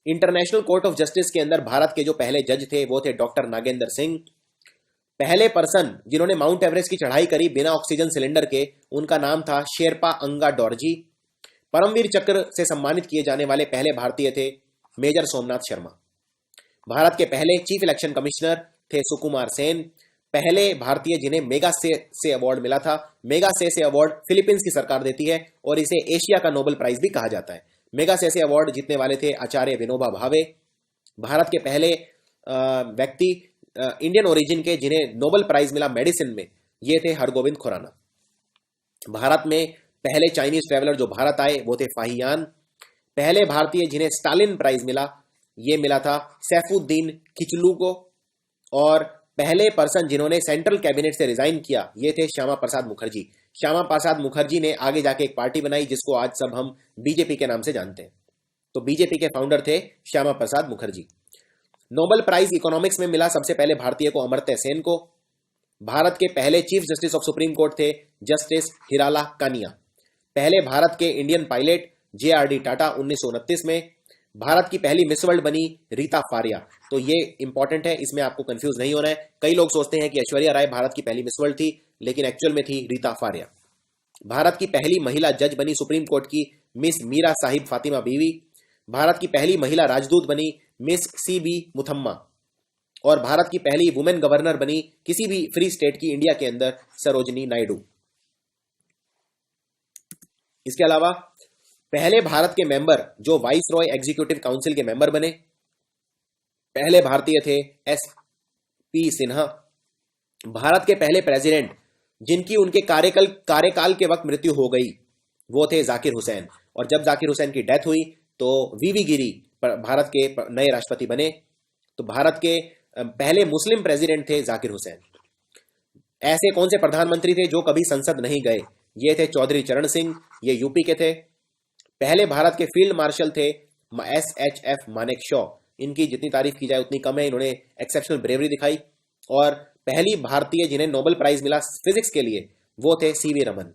इंटरनेशनल कोर्ट ऑफ जस्टिस के अंदर भारत के जो पहले जज थे वो थे डॉक्टर नागेंद्र सिंह। पहले पर्सन जिन्होंने माउंट एवरेस्ट की चढ़ाई करी बिना ऑक्सीजन सिलेंडर के उनका नाम था शेरपा अंगा डोरजी। परमवीर चक्र से सम्मानित किए जाने वाले पहले भारतीय थे मेजर सोमनाथ शर्मा। भारत के पहले चीफ इलेक्शन कमिश्नर थे सुकुमार सेन। पहले भारतीय जिन्हें मेगा से अवार्ड मिला था। मेगा से अवार्ड फिलीपींस की सरकार देती है और इसे एशिया का नोबेल प्राइज भी कहा जाता है। मेगा से अवार्ड जीतने वाले थे आचार्य विनोबा भावे। भारत के पहले व्यक्ति इंडियन ओरिजिन के जिन्हें नोबेल प्राइज मिला मेडिसिन में ये थे हरगोविंद खुराना। भारत में पहले चाइनीज ट्रेवलर जो भारत आए वो थे फाहियान। पहले भारतीय जिन्हें स्टालिन प्राइज मिला ये मिला था सैफुद्दीन किचलू को। और पहले पर्सन जिन्होंने सेंट्रल कैबिनेट से रिजाइन किया ये थे श्यामा प्रसाद मुखर्जी। श्यामा प्रसाद मुखर्जी ने आगे जाके एक पार्टी बनाई जिसको आज सब हम बीजेपी के नाम से जानते हैं। तो बीजेपी के फाउंडर थे Shyama Prasad Mukherjee. Nobel prize economics में मिला सबसे पहले भारतीय को अमर्त्य सेन को। भारत के पहले chief justice of supreme court थे जस्टिस हिराला कानिया। पहले भारत के इंडियन पायलट JRD टाटा 1929 में। भारत की पहली मिस वर्ल्ड बनी रीता फारिया। तो ये इंपॉर्टेंट है, इसमें आपको कंफ्यूज नहीं होना है। कई लोग सोचते हैं कि ऐश्वर्या राय भारत की पहली मिस वर्ल्ड थी लेकिन एक्चुअल में थी रीता फारिया। भारत की पहली महिला जज बनी सुप्रीम कोर्ट की मिस मीरा साहिब फातिमा बीवी। भारत की पहली महिला राजदूत बनी मिस CB मुथम्मा। और भारत की पहली वुमेन गवर्नर बनी किसी भी फ्री स्टेट की इंडिया के अंदर सरोजनी नायडू। इसके अलावा पहले भारत के मेंबर जो वाइस रॉय एग्जीक्यूटिव काउंसिल के मेंबर बने पहले भारतीय थे SP सिन्हा। भारत के पहले प्रेसिडेंट जिनकी उनके कार्यकाल के वक्त मृत्यु हो गई वो थे जाकिर हुसैन। और जब जाकिर हुसैन की डेथ हुई तो वीवी गिरी भारत के नए राष्ट्रपति बने। तो भारत के पहले मुस्लिम प्रेसिडेंट थे जाकिर हुसैन। ऐसे कौन से प्रधानमंत्री थे जो कभी संसद नहीं गए? ये थे चौधरी चरण सिंह, ये यूपी के थे। पहले भारत के फील्ड मार्शल थे SHF मानेकशॉ। इनकी जितनी तारीफ की जाए उतनी कम है, इन्होंने एक्सेप्शनल ब्रेवरी दिखाई। और पहली भारतीय जिन्हें नोबेल प्राइज मिला फिजिक्स के लिए वो थे CV रमन।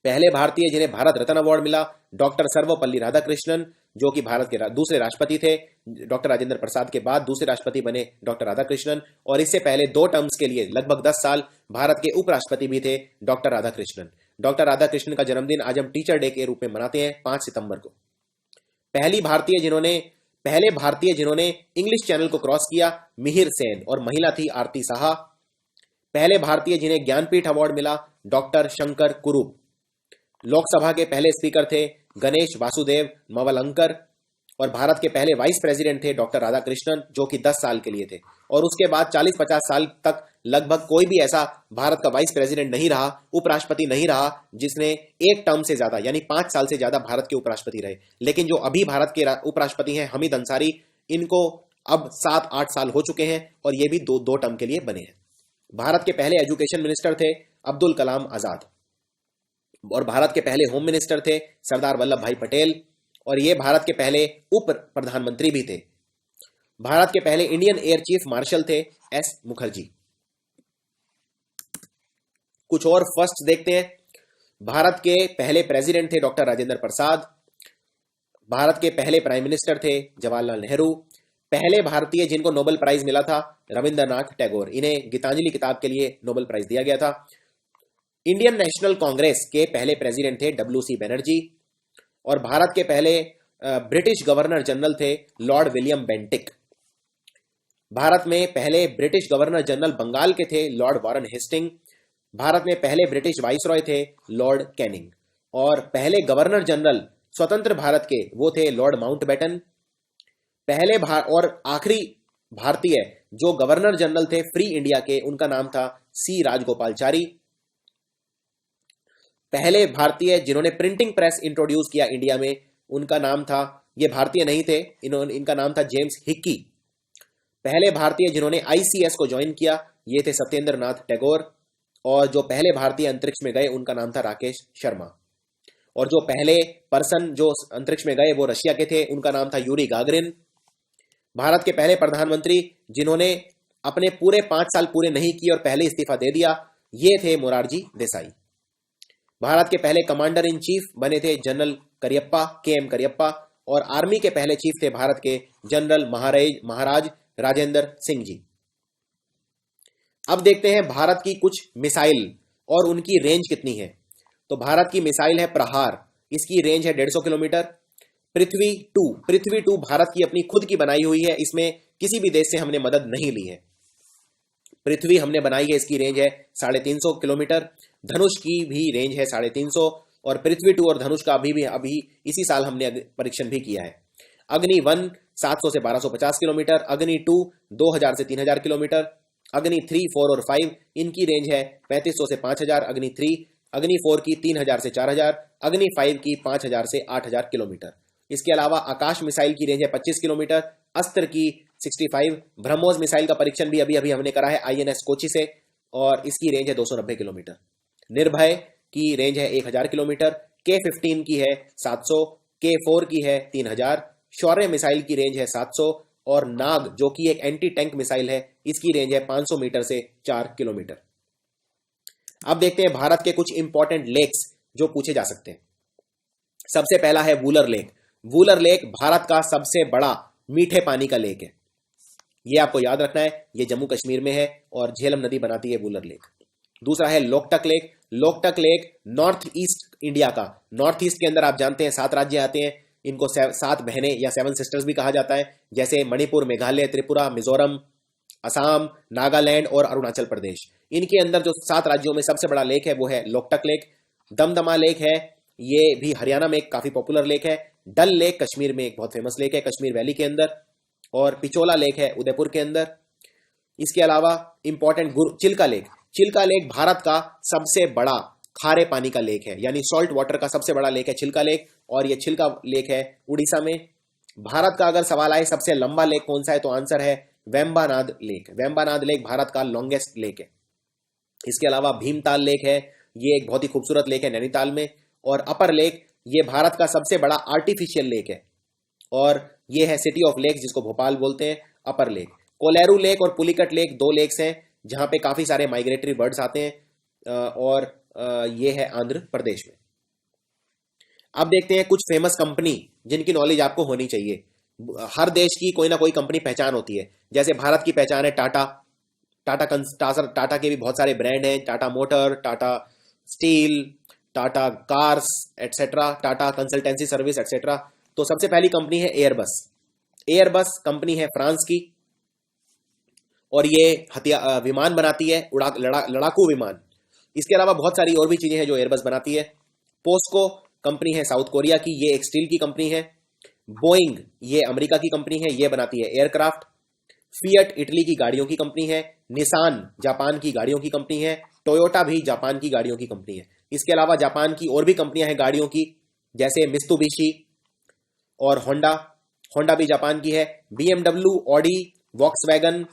पहले भारतीय जिन्हें भारत रत्न अवार्ड मिला डॉक्टर सर्वपल्ली राधाकृष्णन, जो कि भारत के दूसरे राष्ट्रपति थे। डॉक्टर राजेंद्र प्रसाद के बाद दूसरे राष्ट्रपति बने डॉक्टर राधाकृष्णन। और इससे पहले 2 टर्म्स के लिए लगभग 10 साल भारत के उपराष्ट्रपति भी थे डॉक्टर राधाकृष्णन। डॉक्टर राधाकृष्णन का जन्मदिन आज हम टीचर डे के रूप में मनाते हैं 5 सितंबर को। पहले भारतीय जिन्होंने इंग्लिश चैनल को क्रॉस किया मिहिर सेन, और महिला थी आरती साहा। पहले भारतीय जिन्हें ज्ञानपीठ अवार्ड मिला डॉक्टर शंकर कुरूप। लोकसभा के पहले स्पीकर थे गणेश वासुदेव मवलंकर। और भारत के पहले वाइस प्रेसिडेंट थे डॉक्टर राधाकृष्णन, जो कि 10 साल के लिए थे। और उसके बाद 40-50 साल तक लगभग कोई भी ऐसा भारत का वाइस प्रेसिडेंट नहीं रहा, उपराष्ट्रपति नहीं रहा, जिसने एक टर्म से ज्यादा यानी 5 साल से ज्यादा भारत के उपराष्ट्रपति रहे। लेकिन जो अभी भारत के उपराष्ट्रपति हैं हमीद अंसारी, इनको अब 7-8 साल हो चुके हैं और ये भी दो टर्म के लिए बने हैं। भारत के पहले एजुकेशन मिनिस्टर थे अब्दुल कलाम आजाद। और भारत के पहले होम मिनिस्टर थे सरदार वल्लभ भाई पटेल। और ये भारत के पहले उप प्रधानमंत्री भी थे। भारत के पहले इंडियन एयर चीफ मार्शल थे S मुखर्जी। कुछ और फर्स्ट देखते हैं। भारत के पहले प्रेसिडेंट थे डॉक्टर राजेंद्र प्रसाद। भारत के पहले प्राइम मिनिस्टर थे जवाहरलाल नेहरू। पहले भारतीय जिनको नोबेल प्राइज मिला था रविंद्रनाथ टैगोर, इन्हें गीतांजलि किताब के लिए नोबेल प्राइज दिया गया था। इंडियन नेशनल कांग्रेस के पहले प्रेसिडेंट थे WC बनर्जी। और भारत के पहले ब्रिटिश गवर्नर जनरल थे लॉर्ड विलियम बेंटिक। भारत में पहले ब्रिटिश गवर्नर जनरल बंगाल के थे लॉर्ड वॉरेन हेस्टिंग। भारत में पहले ब्रिटिश वाइसरॉय थे लॉर्ड कैनिंग। और पहले गवर्नर जनरल स्वतंत्र भारत के वो थे लॉर्ड माउंटबेटन। पहले और आखिरी भारतीय जो गवर्नर जनरल थे फ्री इंडिया के, उनका नाम था C राजगोपालचारी। पहले भारतीय जिन्होंने प्रिंटिंग प्रेस इंट्रोड्यूस किया इंडिया में, उनका नाम था, ये भारतीय नहीं थे, इनका नाम था जेम्स हिक्की। पहले भारतीय जिन्होंने ICS को ज्वाइन किया ये थे सत्येंद्र नाथ टैगोर। और जो पहले भारतीय अंतरिक्ष में गए उनका नाम था राकेश शर्मा। और जो पहले पर्सन जो अंतरिक्ष में गए वो रशिया के थे, उनका नाम था यूरी गागरिन। भारत के पहले प्रधानमंत्री जिन्होंने अपने पूरे 5 साल पूरे नहीं किए और पहले इस्तीफा दे दिया, ये थे मोरारजी देसाई। भारत के पहले कमांडर इन चीफ बने थे जनरल करियप्पा, KM करियप्पा। और आर्मी के पहले चीफ थे भारत के जनरल महाराज राजेंद्र सिंह जी। अब देखते हैं भारत की कुछ मिसाइल और उनकी रेंज कितनी है। तो भारत की मिसाइल है प्रहार, इसकी रेंज है 150 किलोमीटर। पृथ्वी 2 भारत की अपनी खुद की बनाई हुई है, इसमें किसी भी देश से हमने मदद नहीं ली है। पृथ्वी हमने बनाई है, इसकी रेंज है 350 किलोमीटर। धनुष की भी रेंज है 350। और पृथ्वी 2 और धनुष का अभी इसी साल हमने परीक्षण भी किया है। अग्नि 1 700 से 1250 किलोमीटर, अग्नि 2 2000 से 3000 किलोमीटर, अग्नि 3, 4 और 5 इनकी रेंज है 3500 से 5000, अग्नि 4 की 3000 से 4000, अग्नि 5 की 5000 से 8000 किलोमीटर। इसके अलावा आकाश मिसाइल की रेंज है 25 किलोमीटर, अस्त्र की 65, ब्रह्मोस मिसाइल का परीक्षण भी अभी हमने करा है INS कोची से और इसकी रेंज है 290 किलोमीटर। निर्भय की रेंज है 1000 किलोमीटर, K-15 की है 700, K-4 की है 3000, शौर्य मिसाइल की रेंज है 700 और नाग जो कि एक एंटी टैंक मिसाइल है इसकी रेंज है 500 मीटर से 4 किलोमीटर। अब देखते हैं भारत के कुछ इंपॉर्टेंट लेक्स जो पूछे जा सकते हैं। सबसे पहला है वूलर लेक। वूलर लेक भारत का सबसे बड़ा मीठे पानी का लेक है, यह आपको याद रखना है। यह जम्मू कश्मीर में है और झेलम नदी बनाती है वूलर लेक। दूसरा है Loktak lake. Loktak lake north east India का, नॉर्थ ईस्ट के अंदर आप जानते हैं 7 राज्य आते हैं, इनको 7 बहनें या 7 सिस्टर्स भी कहा जाता है, जैसे मणिपुर, मेघालय, त्रिपुरा, मिजोरम, असम, नागालैंड और अरुणाचल प्रदेश। इनके अंदर जो 7 राज्यों में सबसे बड़ा लेक है वो है लोकटक लेक। दमदमा लेक है, ये भी हरियाणा में एक काफी पॉपुलर लेक है। डल लेक कश्मीर में एक बहुत फेमस लेक है कश्मीर वैली के अंदर। और पिचोला लेक है उदयपुर के अंदर। इसके अलावा important Chilka lake. Chilka lake Bharat का सबसे बड़ा खारे पानी का लेक है, यानी सॉल्ट वाटर का सबसे बड़ा लेक है छिलका लेक, और ये छिलका लेक है उड़ीसा में। भारत का अगर सवाल आए सबसे लंबा लेक कौन सा है, तो आंसर है वेम्बानाद लेक। वेम्बानाद लेक भारत का लॉन्गेस्ट लेक है। इसके अलावा भीमताल लेक है, ये एक बहुत ही खूबसूरत लेक है नैनीताल में। और अपर लेक, ये भारत का सबसे बड़ा आर्टिफिशियल लेक है, और ये है सिटी ऑफ लेक जिसको भोपाल बोलते हैं, अपर लेक। कोलेरू लेक और पुलिकट लेक दो लेक्स हैं जहां पे काफी सारे माइग्रेटरी बर्ड्स आते हैं, और ये है आंध्र प्रदेश में। अब देखते हैं कुछ फेमस कंपनी जिनकी नॉलेज आपको होनी चाहिए। हर देश की कोई ना कोई कंपनी पहचान होती है। जैसे भारत की पहचान है टाटा। टाटा के भी बहुत सारे ब्रांड हैं, Tata motor, Tata steel, Tata cars etcetera, Tata consultancy service etcetera. तो सबसे पहली कंपनी है एयरबस। एयरबस कंपनी है फ्रांस की, और ये विमान बनाती है, लड़ाकू विमान। इसके अलावा बहुत सारी और भी चीजें हैं जो एयरबस बनाती है। पोस्को कंपनी है साउथ कोरिया की, ये एक स्टील की कंपनी है। बोइंग ये अमेरिका की कंपनी है, ये बनाती है एयरक्राफ्ट। फिएट इटली की गाड़ियों की कंपनी है। निसान जापान की गाड़ियों की कंपनी है। टोयोटा भी जापान की गाड़ियों की कंपनी है। इसके अलावा जापान की और भी कंपनियां हैं गाड़ियों की, जैसे मित्सुबिशी और होंडा। होंडा भी जापान की है। बीएमडब्ल्यू, ऑडी, वॉक्सवैगन,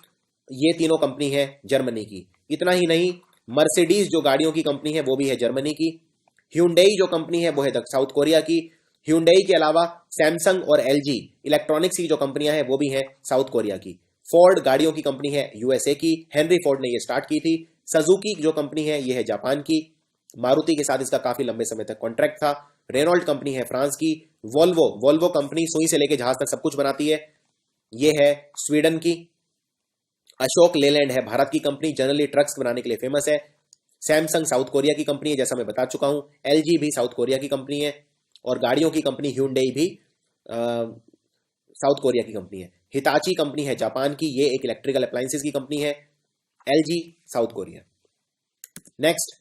ये तीनों कंपनी है जर्मनी की। इतना ही नहीं, मर्सिडीज जो गाड़ियों की कंपनी है वो भी है जर्मनी की। ह्यूंडई जो कंपनी है वो है साउथ कोरिया की। ह्यूंडई के अलावा सैमसंग और एलजी इलेक्ट्रॉनिक्स की जो कंपनियां हैं वो भी हैं साउथ कोरिया की। फोर्ड गाड़ियों की कंपनी है यूएसए की, हेनरी फोर्ड ने ये स्टार्ट की थी। सुजुकी जो कंपनी है ये है जापान की, मारुति के साथ इसका काफी लंबे समय तक कॉन्ट्रैक्ट था। रेनॉल्ट कंपनी है फ्रांस की। वोल्वो कंपनी सुई से लेकर जहाज तक सब कुछ बनाती है, ये है स्वीडन की। अशोक लेलैंड है भारत की कंपनी, जनरली ट्रक्स बनाने के लिए फेमस है। सैमसंग साउथ कोरिया की कंपनी है, जैसा मैं बता चुका हूं। एलजी भी साउथ कोरिया की कंपनी है, और गाड़ियों की कंपनी ह्यूंडई भी साउथ कोरिया की कंपनी है। हिताची कंपनी है जापान की, ये एक इलेक्ट्रिकल अप्लायंसेस की कंपनी है। LG south Korea. Next,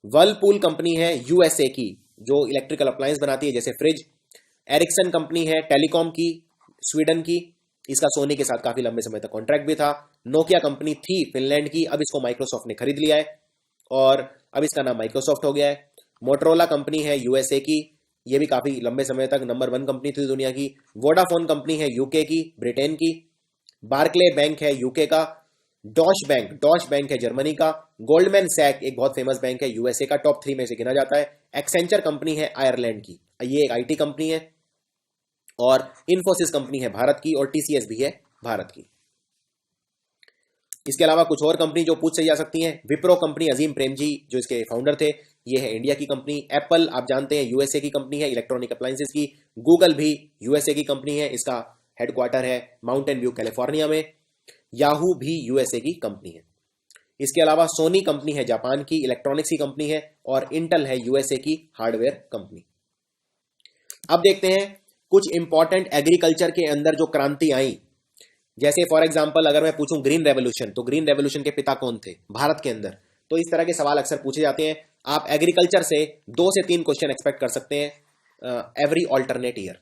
Whirlpool company है यूएसए की, जो इलेक्ट्रिकल अप्लायंस बनाती है जैसे फ्रिज। एरिक्सन कंपनी है टेलीकॉम की, स्वीडन की, इसका सोनी के साथ काफी लंबे समय तक कॉन्ट्रैक्ट भी था। नोकिया कंपनी थी फिनलैंड की, अब इसको माइक्रोसॉफ्ट ने खरीद लिया है, और अब इसका नाम माइक्रोसॉफ्ट हो गया है। मोटरोला कंपनी है यूएसए की, ये भी काफी लंबे समय तक नंबर 1 कंपनी थी दुनिया की। वोडाफोन कंपनी है यूके की, ब्रिटेन की। बार्कले बैंक है यूके का। डॉश बैंक है जर्मनी का। गोल्डमैन सैक एक बहुत फेमस बैंक है यूएसए का, टॉप 3 में से गिना जाता है। एक्सेंचर कंपनी है आयरलैंड की, ये एक आईटी कंपनी है। और इन्फोसिस कंपनी है भारत की, और टीसीएस भी है भारत की। इसके अलावा कुछ और कंपनी जो पूछ से जा सकती हैं, विप्रो कंपनी, अजीम प्रेमजी जो इसके फाउंडर थे, ये है इंडिया की कंपनी। एप्पल आप जानते हैं यूएसए की कंपनी है, इलेक्ट्रॉनिक अप्लायंसेस की। गूगल भी यूएसए की कंपनी है, इसका हेडक्वार्टर है माउंटेन व्यू कैलिफोर्निया में। याहू भी यूएसए की कंपनी है। इसके अलावा सोनी कंपनी है जापान की, इलेक्ट्रॉनिक्स की कंपनी है। और इंटेल है यूएसए की हार्डवेयर कंपनी। अब देखते हैं कुछ इंपॉर्टेंट एग्रीकल्चर के अंदर जो क्रांति आई। जैसे फॉर एग्जांपल अगर मैं पूछूं ग्रीन रेवोल्यूशन, तो ग्रीन रेवोल्यूशन के पिता कौन थे भारत के अंदर? तो इस तरह के सवाल अक्सर पूछे जाते हैं। आप एग्रीकल्चर से 2 से 3 क्वेश्चन एक्सपेक्ट कर सकते हैं एवरी ऑल्टरनेट ईयर।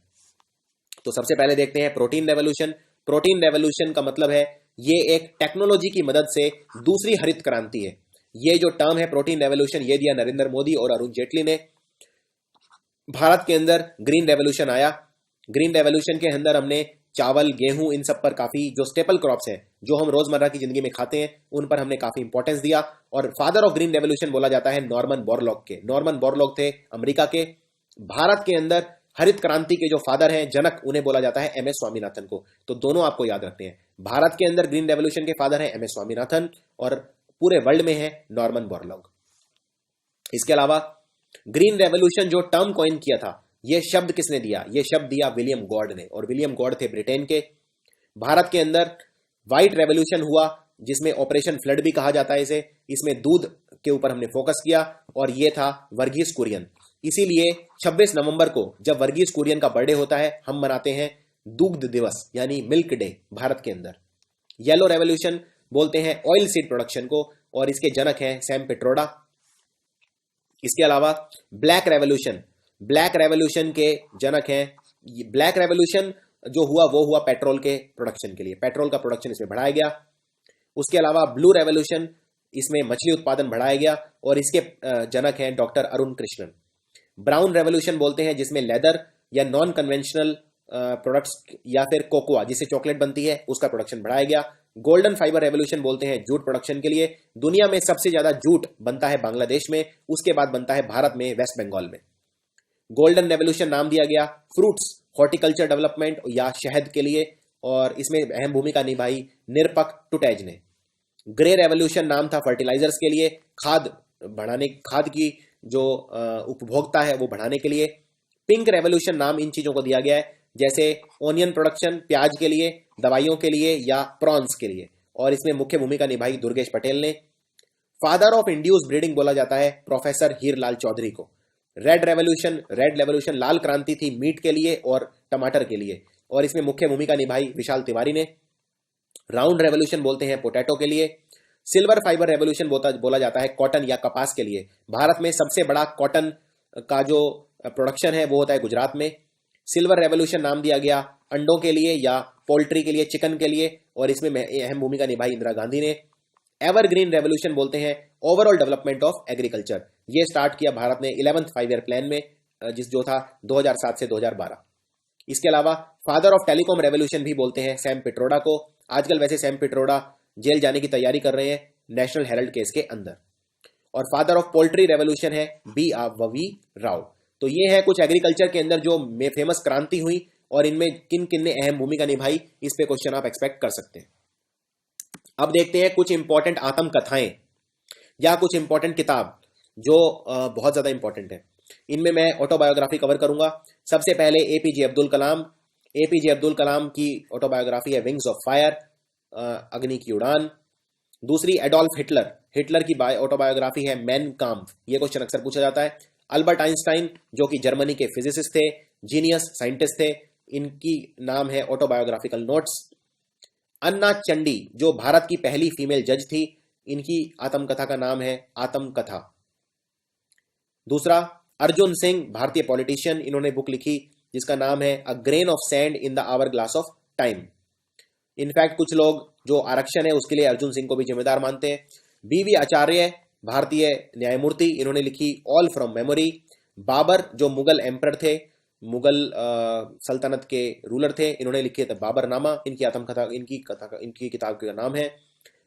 तो सबसे पहले देखते हैं प्रोटीन रेवोल्यूशन। प्रोटीन रेवोल्यूशन का मतलब है ये एक टेक्नोलॉजी की मदद से दूसरी हरित क्रांति है। ये जो टर्म है प्रोटीन रेवोल्यूशन, ये दिया नरेंद्र मोदी और अरुण जेटली ने। भारत के अंदर ग्रीन रेवोल्यूशन आया। ग्रीन रेवोल्यूशन के अंदर हमने चावल, गेहूं, इन सब पर काफी जो स्टेपल क्रॉप्स हैं, जो हम रोजमर्रा की जिंदगी में खाते हैं, उन पर हमने काफी इंपॉर्टेंस दिया। और फादर ऑफ ग्रीन रेवोल्यूशन बोला जाता है नॉर्मन बोरलॉग के। नॉर्मन बोरलॉग थे अमेरिका के। भारत के अंदर हरित क्रांति के जो फादर हैं, जनक, उन्हें बोला जाता है एम एस स्वामीनाथन को। तो दोनों आपको याद रखते हैं। भारत के अंदर ग्रीन रेवोल्यूशन के फादर हैं एम एस स्वामीनाथन, और पूरे वर्ल्ड में है नॉर्मन बोरलॉग। इसके अलावा ग्रीन रेवोल्यूशन जो टर्म कॉइन किया था, यह शब्द किसने दिया? यह शब्द दिया विलियम गॉड ने, और विलियम गॉड थे ब्रिटेन के। भारत के अंदर व्हाइट रेवोल्यूशन हुआ, जिसमें ऑपरेशन फ्लड भी कहा जाता है इसे। इसमें दूध के ऊपर हमने फोकस किया, और यह था वर्गीस कुरियन। इसीलिए 26 नवंबर को जब वर्गीस कुरियन का बर्थडे होता है, हम मनाते हैं दुग्ध दिवस, यानी मिल्क डे भारत के अंदर। येलो रेवोल्यूशन बोलते हैं ऑयल सीड प्रोडक्शन को, और इसके जनक हैं सैम पिट्रोडा। इसके अलावा ब्लैक रेवोल्यूशन, ब्लैक रेवोल्यूशन के जनक हैं। ब्लैक रेवोल्यूशन जो हुआ वो हुआ पेट्रोल के प्रोडक्शन के लिए, पेट्रोल का प्रोडक्शन इसमें बढ़ाया गया। उसके अलावा ब्लू रेवोल्यूशन, इसमें मछली उत्पादन बढ़ाया गया और इसके जनक हैं doctor Arun Krishnan. Brown revolution बोलते हैं, जिसमें लेदर या नॉन कन्वेंशनल प्रोडक्ट्स या फिर कोकोआ जिससे चॉकलेट बनती है उसका प्रोडक्शन बढ़ाया गया। गोल्डन फाइबर रेवोल्यूशन बोलते हैं जूट प्रोडक्शन के लिए। दुनिया में सबसे ज्यादा जूट बनता है बांग्लादेश में, उसके बाद बनता है भारत में, वेस्ट बंगाल में। गोल्डन रेवोल्यूशन नाम दिया गया फ्रूट्स हॉर्टिकल्चर डेवलपमेंट या शहद के लिए, और इसमें अहम भूमिका निभाई निरपक टुटैज ने। ग्रे रेवोल्यूशन नाम था फर्टिलाइजर्स के लिए, खाद की जो उपभोक्ता है वो बढ़ाने के लिए। पिंक रेवोल्यूशन नाम इन चीजों को दिया गया है, जैसे ओनियन प्रोडक्शन प्याज के लिए, दवाइयों के लिए या प्रॉन्स के लिए, और इसमें मुख्य भूमिका निभाई दुर्गेश पटेल ने। फादर ऑफ इंड्यूस ब्रीडिंग बोला जाता है प्रोफेसर हीरलाल चौधरी को। रेड रेवोल्यूशन लाल क्रांति थी मीट के लिए और टमाटर के लिए, और इसमें मुख्य भूमिका निभाई विशाल तिवारी ने। राउंड रेवोल्यूशन बोलते हैं पोटैटो के लिए। सिल्वर फाइबर रेवोल्यूशन बोला जाता है कॉटन या कपास के लिए। भारत में सबसे बड़ा कॉटन का जो प्रोडक्शन है वो होता है गुजरात में। सिल्वर रेवोल्यूशन नाम दिया गया अंडों के लिए या पोल्ट्री के लिए, चिकन के लिए, और इसमें अहम भूमिका निभाई इंदिरा गांधी ने। एवरग्रीन रेवोल्यूशन बोलते हैं ओवरऑल डेवलपमेंट ऑफ एग्रीकल्चर। ये स्टार्ट किया भारत ने 11th 5 ईयर प्लान में, जो था 2007 से 2012। इसके अलावा फादर ऑफ टेलीकॉम रेवोल्यूशन भी बोलते हैं सैम पिट्रोडा को। आजकल वैसे सैम पिट्रोडा जेल जाने की तैयारी कर रहे हैं नेशनल हेराल्ड केस के अंदर। और फादर ऑफ पोल्ट्री रेवोल्यूशन है BR राव। तो ये है कुछ एग्रीकल्चर के अंदर जो फेमस क्रांति हुई, और इनमें किन किन ने अहम भूमिका निभाई, इस पे क्वेश्चन आप एक्सपेक्ट कर सकते हैं। अब देखते हैं कुछ इंपॉर्टेंट आत्म कथाएं या कुछ इंपॉर्टेंट किताब जो बहुत ज्यादा इंपॉर्टेंट है। इनमें मैं ऑटोबायोग्राफी कवर करूंगा। सबसे पहले APJ अब्दुल कलाम। APJ अब्दुल कलाम की ऑटोबायोग्राफी है विंग्स ऑफ फायर, अग्नि की उड़ान। दूसरी एडोल्फ हिटलर की ऑटोबायोग्राफी है मैन काम्फ। ये क्वेश्चन अक्सर पूछा जाता है। अल्बर्ट आइंस्टाइन जो कि जर्मनी के फिजिसिस्ट थे, जीनियस साइंटिस्ट थे, इनकी नाम है ऑटोबायोग्राफिकल नोट्स। अन्ना चंडी जो भारत की पहली फीमेल जज थी, इनकी आत्मकथा का नाम है आत्मकथा। दूसरा अर्जुन सिंह भारतीय पॉलिटिशियन, इन्होंने बुक लिखी जिसका नाम है a grain of sand in the hour glass of time. In fact कुछ लोग जो आरक्षण है उसके लिए अर्जुन सिंह को भी जिम्मेदार मानते हैं। BV आचार्य भारतीय न्यायमूर्ति, इन्होंने लिखी ऑल फ्रॉम मेमोरी। बाबर जो मुगल एम्पर थे, मुगल सल्तनत के रूलर थे, इन्होंने लिखे थे बाबरनामा। इनकी किताब का नाम है।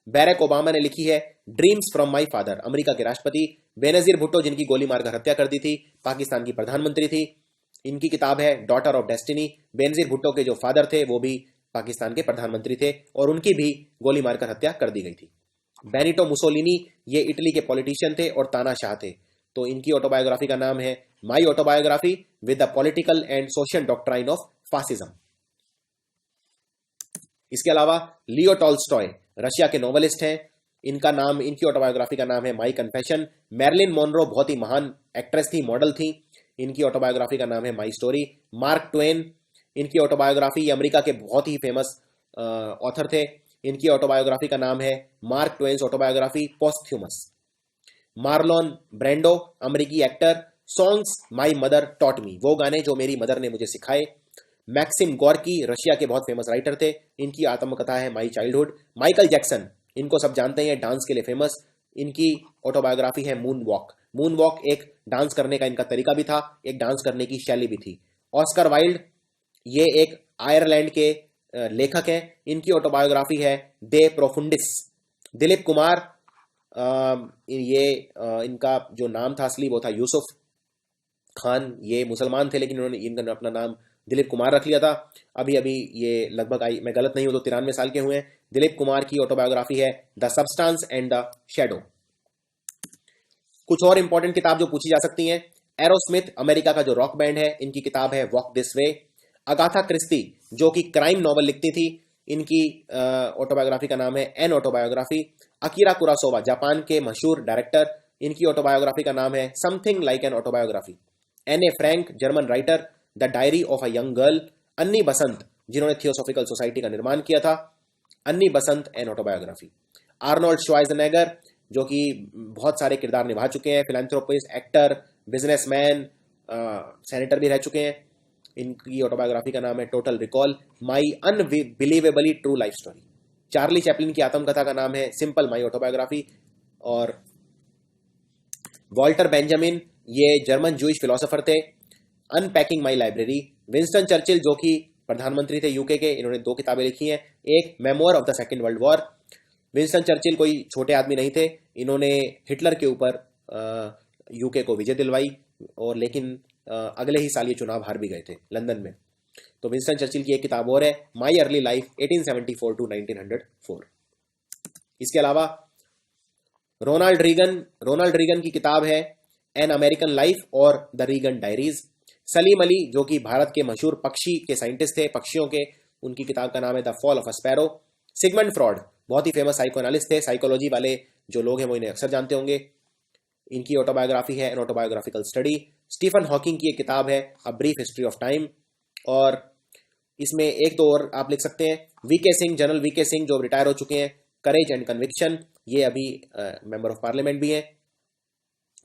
बैरक ओबामा ने लिखी है dreams from my father, America के राष्ट्रपति। बेनजीर भुट्टो जिनकी गोली मारकर हत्या कर दी थी, पाकिस्तान की प्रधानमंत्री थी, इनकी किताब है daughter of destiny. Benazir Bhutto के जो फादर थे वो भी पाकिस्तान के प्रधानमंत्री थे और उनकी भी गोली मारकर हत्या कर दी गई थी। बेनिटो मुसोलिनी ये इटली के पॉलिटिशियन थे और तानाशाह थे, तो इनकी ऑटोबायोग्राफी का नाम है my autobiography with the political and social doctrine of fascism. इसके अलावा लियो टॉल्स्टॉय रशिया के नोवेलिस्ट हैं, इनकी ऑटोबायोग्राफी का नाम है माई कन्फेशन। मैरिलिन मोनरो बहुत ही महान एक्ट्रेस थी, मॉडल थी, इनकी ऑटोबायोग्राफी का नाम है माई स्टोरी। मार्क ट्वेन, इनकी ऑटोबायोग्राफी, ये अमेरिका के बहुत ही फेमस ऑथर थे, इनकी ऑटोबायोग्राफी का नाम है मार्क ट्वेन्स ऑटोबायोग्राफी पोस्थ्यूमस। मार्लोन ब्रेंडो अमेरिकी actor, songs my mother taught me, वो गाने जो मेरी मदर ने मुझे सिखाए। मैक्सिम गोर्की रशिया के बहुत फेमस राइटर थे, इनकी आत्मकथा है माई चाइल्डहुड। माइकल जैक्सन, इनको सब जानते हैं, डांस के लिए फेमस, इनकी ऑटोबायोग्राफी है मून वॉक। मून वॉक एक डांस करने का इनका तरीका भी था, एक डांस करने की शैली भी थी। ऑस्कर वाइल्ड ये एक आयरलैंड के लेखक हैं, इनकी ऑटोबायोग्राफी है दे प्रोफुंडिस। दिलीप कुमार, इनका जो नाम था असली वो था यूसुफ खान, ये मुसलमान थे लेकिन इन्होंने इनका अपना नाम दिलीप कुमार रख लिया था। अभी ये लगभग मैं गलत नहीं हूं तो 93 साल के हुए हैं। दिलीप कुमार की ऑटोबायोग्राफी है the substance and the shadow. कुछ और इंपॉर्टेंट किताब जो पूछी जा सकती हैं, एरोस्मिथ अमेरिका का जो रॉक बैंड है, इनकी किताब है walk this way. Agatha Christie जो कि क्राइम नॉवल लिखती थी, इनकी ऑटोबायोग्राफी का नाम है an autobiography. Akira Kurosawa Japan के मशहूर डायरेक्टर, इनकी ऑटोबायोग्राफी का नाम है something like an autobiography. Anne Frank German writer, the diary of a young girl. Annie Besant जिन्होंने थियोसॉफिकल सोसाइटी का निर्माण किया था, अन्नी बसंत एन ऑटोबायोग्राफी। आर्नोल्ड श्वार्ज़नेगर जो कि बहुत सारे किरदार निभा चुके हैं, फिलैंथ्रोपिस्ट, एक्टर, बिजनेसमैन, सेनेटर भी रह चुके हैं, इनकी ऑटोबायोग्राफी का नाम है total recall, my unbelievably true life story. Charlie Chaplin की आत्मकथा का नाम है सिंपल माई ऑटोबायोग्राफी। और वॉल्टर बेंजामिन, ये जर्मन जूइश फिलोसोफर थे। Unpacking my library, Winston Churchill जो कि प्रधानमंत्री थे यूके के, इन्होंने 2 किताबें लिखी हैं। एक memoir of the second world war. Winston Churchill कोई छोटे आदमी नहीं थे, इन्होंने हिटलर के ऊपर यूके को विजय दिलवाई, और लेकिन अगले ही साल ये चुनाव हार भी गए थे लंदन में। तो विंस्टन चर्चिल की एक किताब और है, माई अर्ली लाइफ 1874 टू 1904। इसके अलावा रोनाल्ड रीगन की किताब है एन अमेरिकन लाइफ और the Reagan diaries. Salim Ali जो कि भारत के मशहूर पक्षी के साइंटिस्ट थे, पक्षियों के, उनकी किताब का नाम है the fall of a sparrow. Sigmund fraud बहुत ही फेमस साइको एनालिस्ट थे, साइकोलॉजी वाले जो लोग हैं वो इन्हें अक्सर जानते होंगे। इनकी ऑटोबायोग्राफी है an autobiographical study. Stephen Hawking की एक किताब है a brief history of time. और इसमें एक दो और आप लिख सकते हैं, VK Singh, general VK Singh जो रिटायर हो चुके हैं, करेज एंड कन्विक्शन, ये अभी मेंबर ऑफ पार्लियामेंट भी हैं,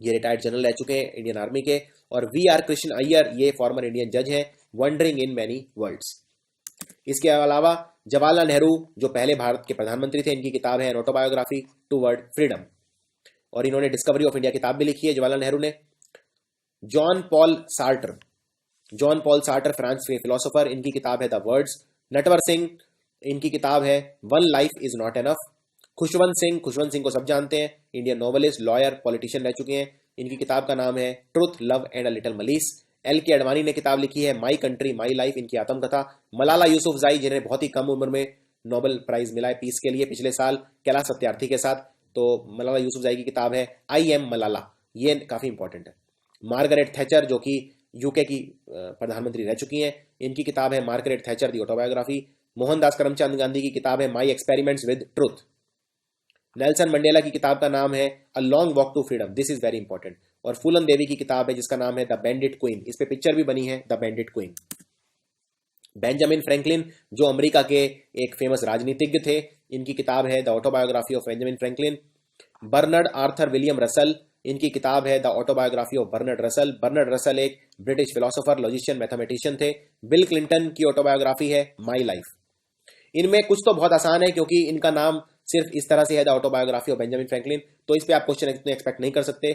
ये रिटायर्ड जनरल रह चुके हैं इंडियन आर्मी के। और वी आर कृष्ण अय्यर, ये फॉर्मर इंडियन जज हैं, वंडरिंग इन मैनी वर्ल्ड्स। इसके अलावा जवाहरलाल नेहरू जो पहले भारत के प्रधानमंत्री थे, इनकी किताब है एन ऑटोबायोग्राफी टूवर्ड फ्रीडम, और इन्होंने डिस्कवरी ऑफ इंडिया किताब भी लिखी है जवाहरलाल नेहरू ने। जॉन पॉल सार्टर फ्रांस के फिलोसोफर, इनकी किताब है द वर्ड्स। नटवर सिंह, इनकी किताब है one life is not enough. Khushwant Singh को सब जानते हैं, इंडियन नोवेलिस्ट, लॉयर, पॉलिटिशियन रह चुके हैं, इनकी किताब का नाम है truth, love and a little malice. LK Advani ने किताब लिखी है माई कंट्री माई लाइफ, इनकी आत्मकथा। मलाला यूसुफजाई जिन्हें बहुत ही कम उम्र में नोबेल प्राइज मिला है पीस के लिए पिछले साल कैलाश सत्यार्थी के साथ, तो मलाला यूसुफजाई की किताब है आई एम मलाला, ये काफी इंपॉर्टेंट है। मार्गरेट थैचर जो कि यूके की प्रधानमंत्री रह चुकी हैं, इनकी किताब है Margaret Thatcher the autobiography. Mohandas Karamchand Gandhi की किताब है my experiments with truth. Nelson Mandela की किताब का नाम है a long walk to freedom, this is very important. और फूलन देवी की किताब है जिसका नाम है द बैंडिट क्वीन, इस पे पिक्चर भी बनी है, the bandit queen. Benjamin Franklin जो अमेरिका के एक फेमस राजनीतिज्ञ थे, इनकी किताब है the autobiography of Benjamin Franklin. Bernard Arthur William Russell, इनकी किताब है the autobiography of Bernard Russell. Bernard Russell एक ब्रिटिश फिलोसोफर, लॉजिशियन, मैथमेटिशियन थे। बिल क्लिंटन की ऑटोबायोग्राफी है माई लाइफ। इनमें कुछ तो बहुत आसान है क्योंकि इनका नाम सिर्फ इस तरह से है the autobiography of Benjamin Franklin, तो इस पे आप क्वेश्चन इतने एक्सपेक्ट नहीं कर सकते,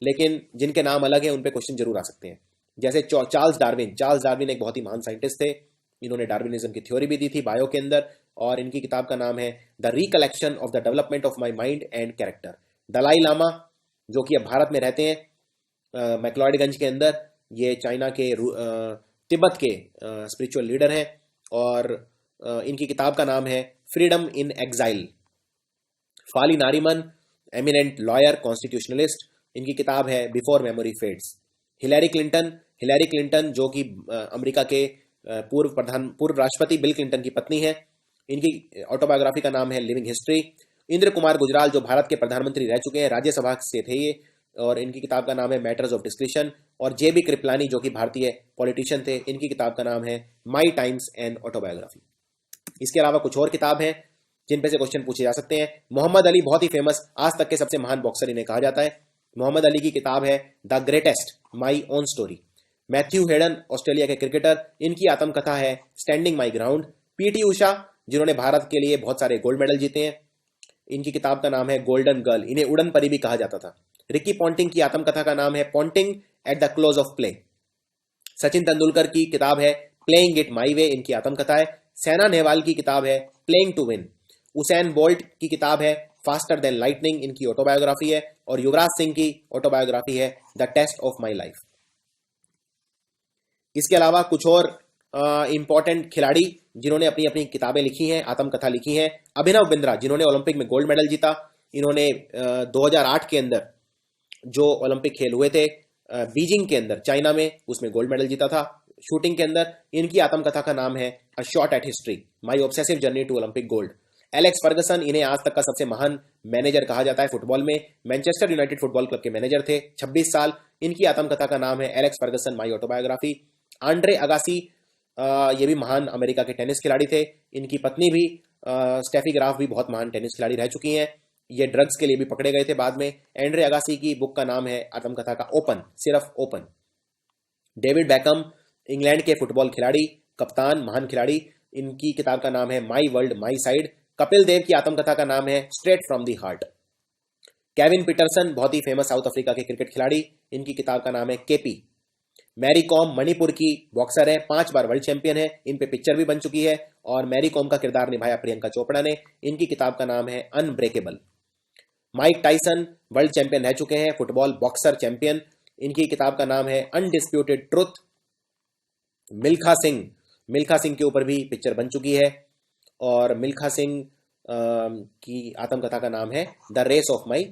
लेकिन जिनके नाम अलग है उन पे क्वेश्चन जरूर आ सकते हैं। जैसे चार्ल्स डार्विन एक बहुत ही महान साइंटिस्ट थे, इन्होंने डार्विनिज्म की थ्योरी भी दी थी बायो के अंदर, और इनकी किताब का नाम है the recollection of the development of my mind and character. Dalai Lama जो कि अब भारत में रहते हैं मैक्लॉयडगंज के अंदर, ये चाइना के तिब्बत के स्पिरिचुअल लीडर हैं, और इनकी किताब का नाम है फ्रीडम इन exile. Fali Nariman eminent lawyer, constitutionalist, इनकी किताब है before memory fades. Hillary Clinton जो कि अमेरिका के पूर्व राष्ट्रपति बिल क्लिंटन की पत्नी है, इनकी ऑटोबायोग्राफी का नाम है लिविंग हिस्ट्री। इंद्र कुमार गुजराल जो भारत के प्रधानमंत्री रह चुके हैं, राज्यसभा से थे ये, और इनकी किताब का नाम है मैटर्स ऑफ डिस्क्रिशन। और JB कृपलानी जो कि भारतीय पॉलिटिशियन थे, इनकी किताब का नाम है माई टाइम्स एंड ऑटोबायोग्राफी। इसके अलावा कुछ और किताब हैं जिन पे से क्वेश्चन पूछे जा सकते हैं। मोहम्मद अली बहुत ही फेमस, आज तक के सबसे महान बॉक्सर इन्हें कहा जाता है। मोहम्मद अली की किताब है the greatest my own story. Matthew Hayden Australia के क्रिकेटर, इनकी आत्मकथा है standing my ground. PT Usha जिन्होंने भारत के लिए बहुत सारे गोल्ड मेडल जीते हैं, इनकी किताब का नाम है गोल्डन गर्ल, इन्हें उड़न परी भी कहा जाता था। रिकी पॉन्टिंग की आत्मकथा का नाम है Ponting at the close of play. Sachin Tendulkar की किताब है प्लेइंग इट माई वे, इनकी आत्मकथा है। सैना नेहवाल की किताब है playing to win. Usain Bolt की किताब है फास्टर देन लाइटनिंग, इनकी ऑटोबायोग्राफी है। और युवराज सिंह की ऑटोबायोग्राफी है the test of my life. इसके अलावा कुछ और इंपॉर्टेंट खिलाड़ी जिन्होंने अपनी अपनी किताबें लिखी हैं, आत्मकथा लिखी हैं। अभिनव बिंद्रा जिन्होंने ओलंपिक में गोल्ड मेडल जीता, इन्होंने 2008 के अंदर जो ओलंपिक खेल हुए थे बीजिंग के अंदर चाइना में, उसमें गोल्ड मेडल जीता था शूटिंग के अंदर। इनकी आत्मकथा का नाम है a shot at history, my obsessive journey to Olympic gold. Alex Ferguson, इन्हें आज तक का सबसे महान मैनेजर कहा जाता है फुटबॉल में, मैनचेस्टर यूनाइटेड फुटबॉल क्लब के मैनेजर थे 26 साल। इनकी आत्मकथा का नाम है Alex Ferguson my autobiography. Andre Agassi, ये भी महान अमेरिका के टेनिस खिलाड़ी थे, इनकी पत्नी भी स्टेफी ग्राफ भी बहुत महान टेनिस खिलाड़ी रह चुकी हैं, ये ड्रग्स के लिए भी पकड़े गए थे बाद में। एंड्रे अगासी की बुक का नाम है आत्मकथा का ओपन, सिर्फ ओपन। डेविड बैकम इंग्लैंड के फुटबॉल खिलाड़ी, कप्तान, महान खिलाड़ी, इनकी किताब का नाम है my world my side. Kapil Dev की आत्मकथा का नाम है straight from the heart. Kevin Pietersen बहुत ही फेमस साउथ अफ्रीका के क्रिकेट खिलाड़ी, इनकी किताब का नाम है केपी। मैरी कॉम मणिपुर की बॉक्सर है, 5 बार वर्ल्ड चैंपियन है, इन पे पिक्चर भी बन चुकी है और मैरी कॉम का किरदार निभाया प्रियंका चोपड़ा ने, इनकी किताब का नाम है unbreakable. Mike Tyson world champion रह चुके हैं, फुटबॉल बॉक्सर चैंपियन, इनकी किताब का नाम है अनडिस्प्यूटेड ट्रुथ। मिल्खा सिंह के ऊपर भी पिक्चर बन चुकी है और मिल्खा सिंह की आत्मकथा का नाम है द रेस ऑफ माई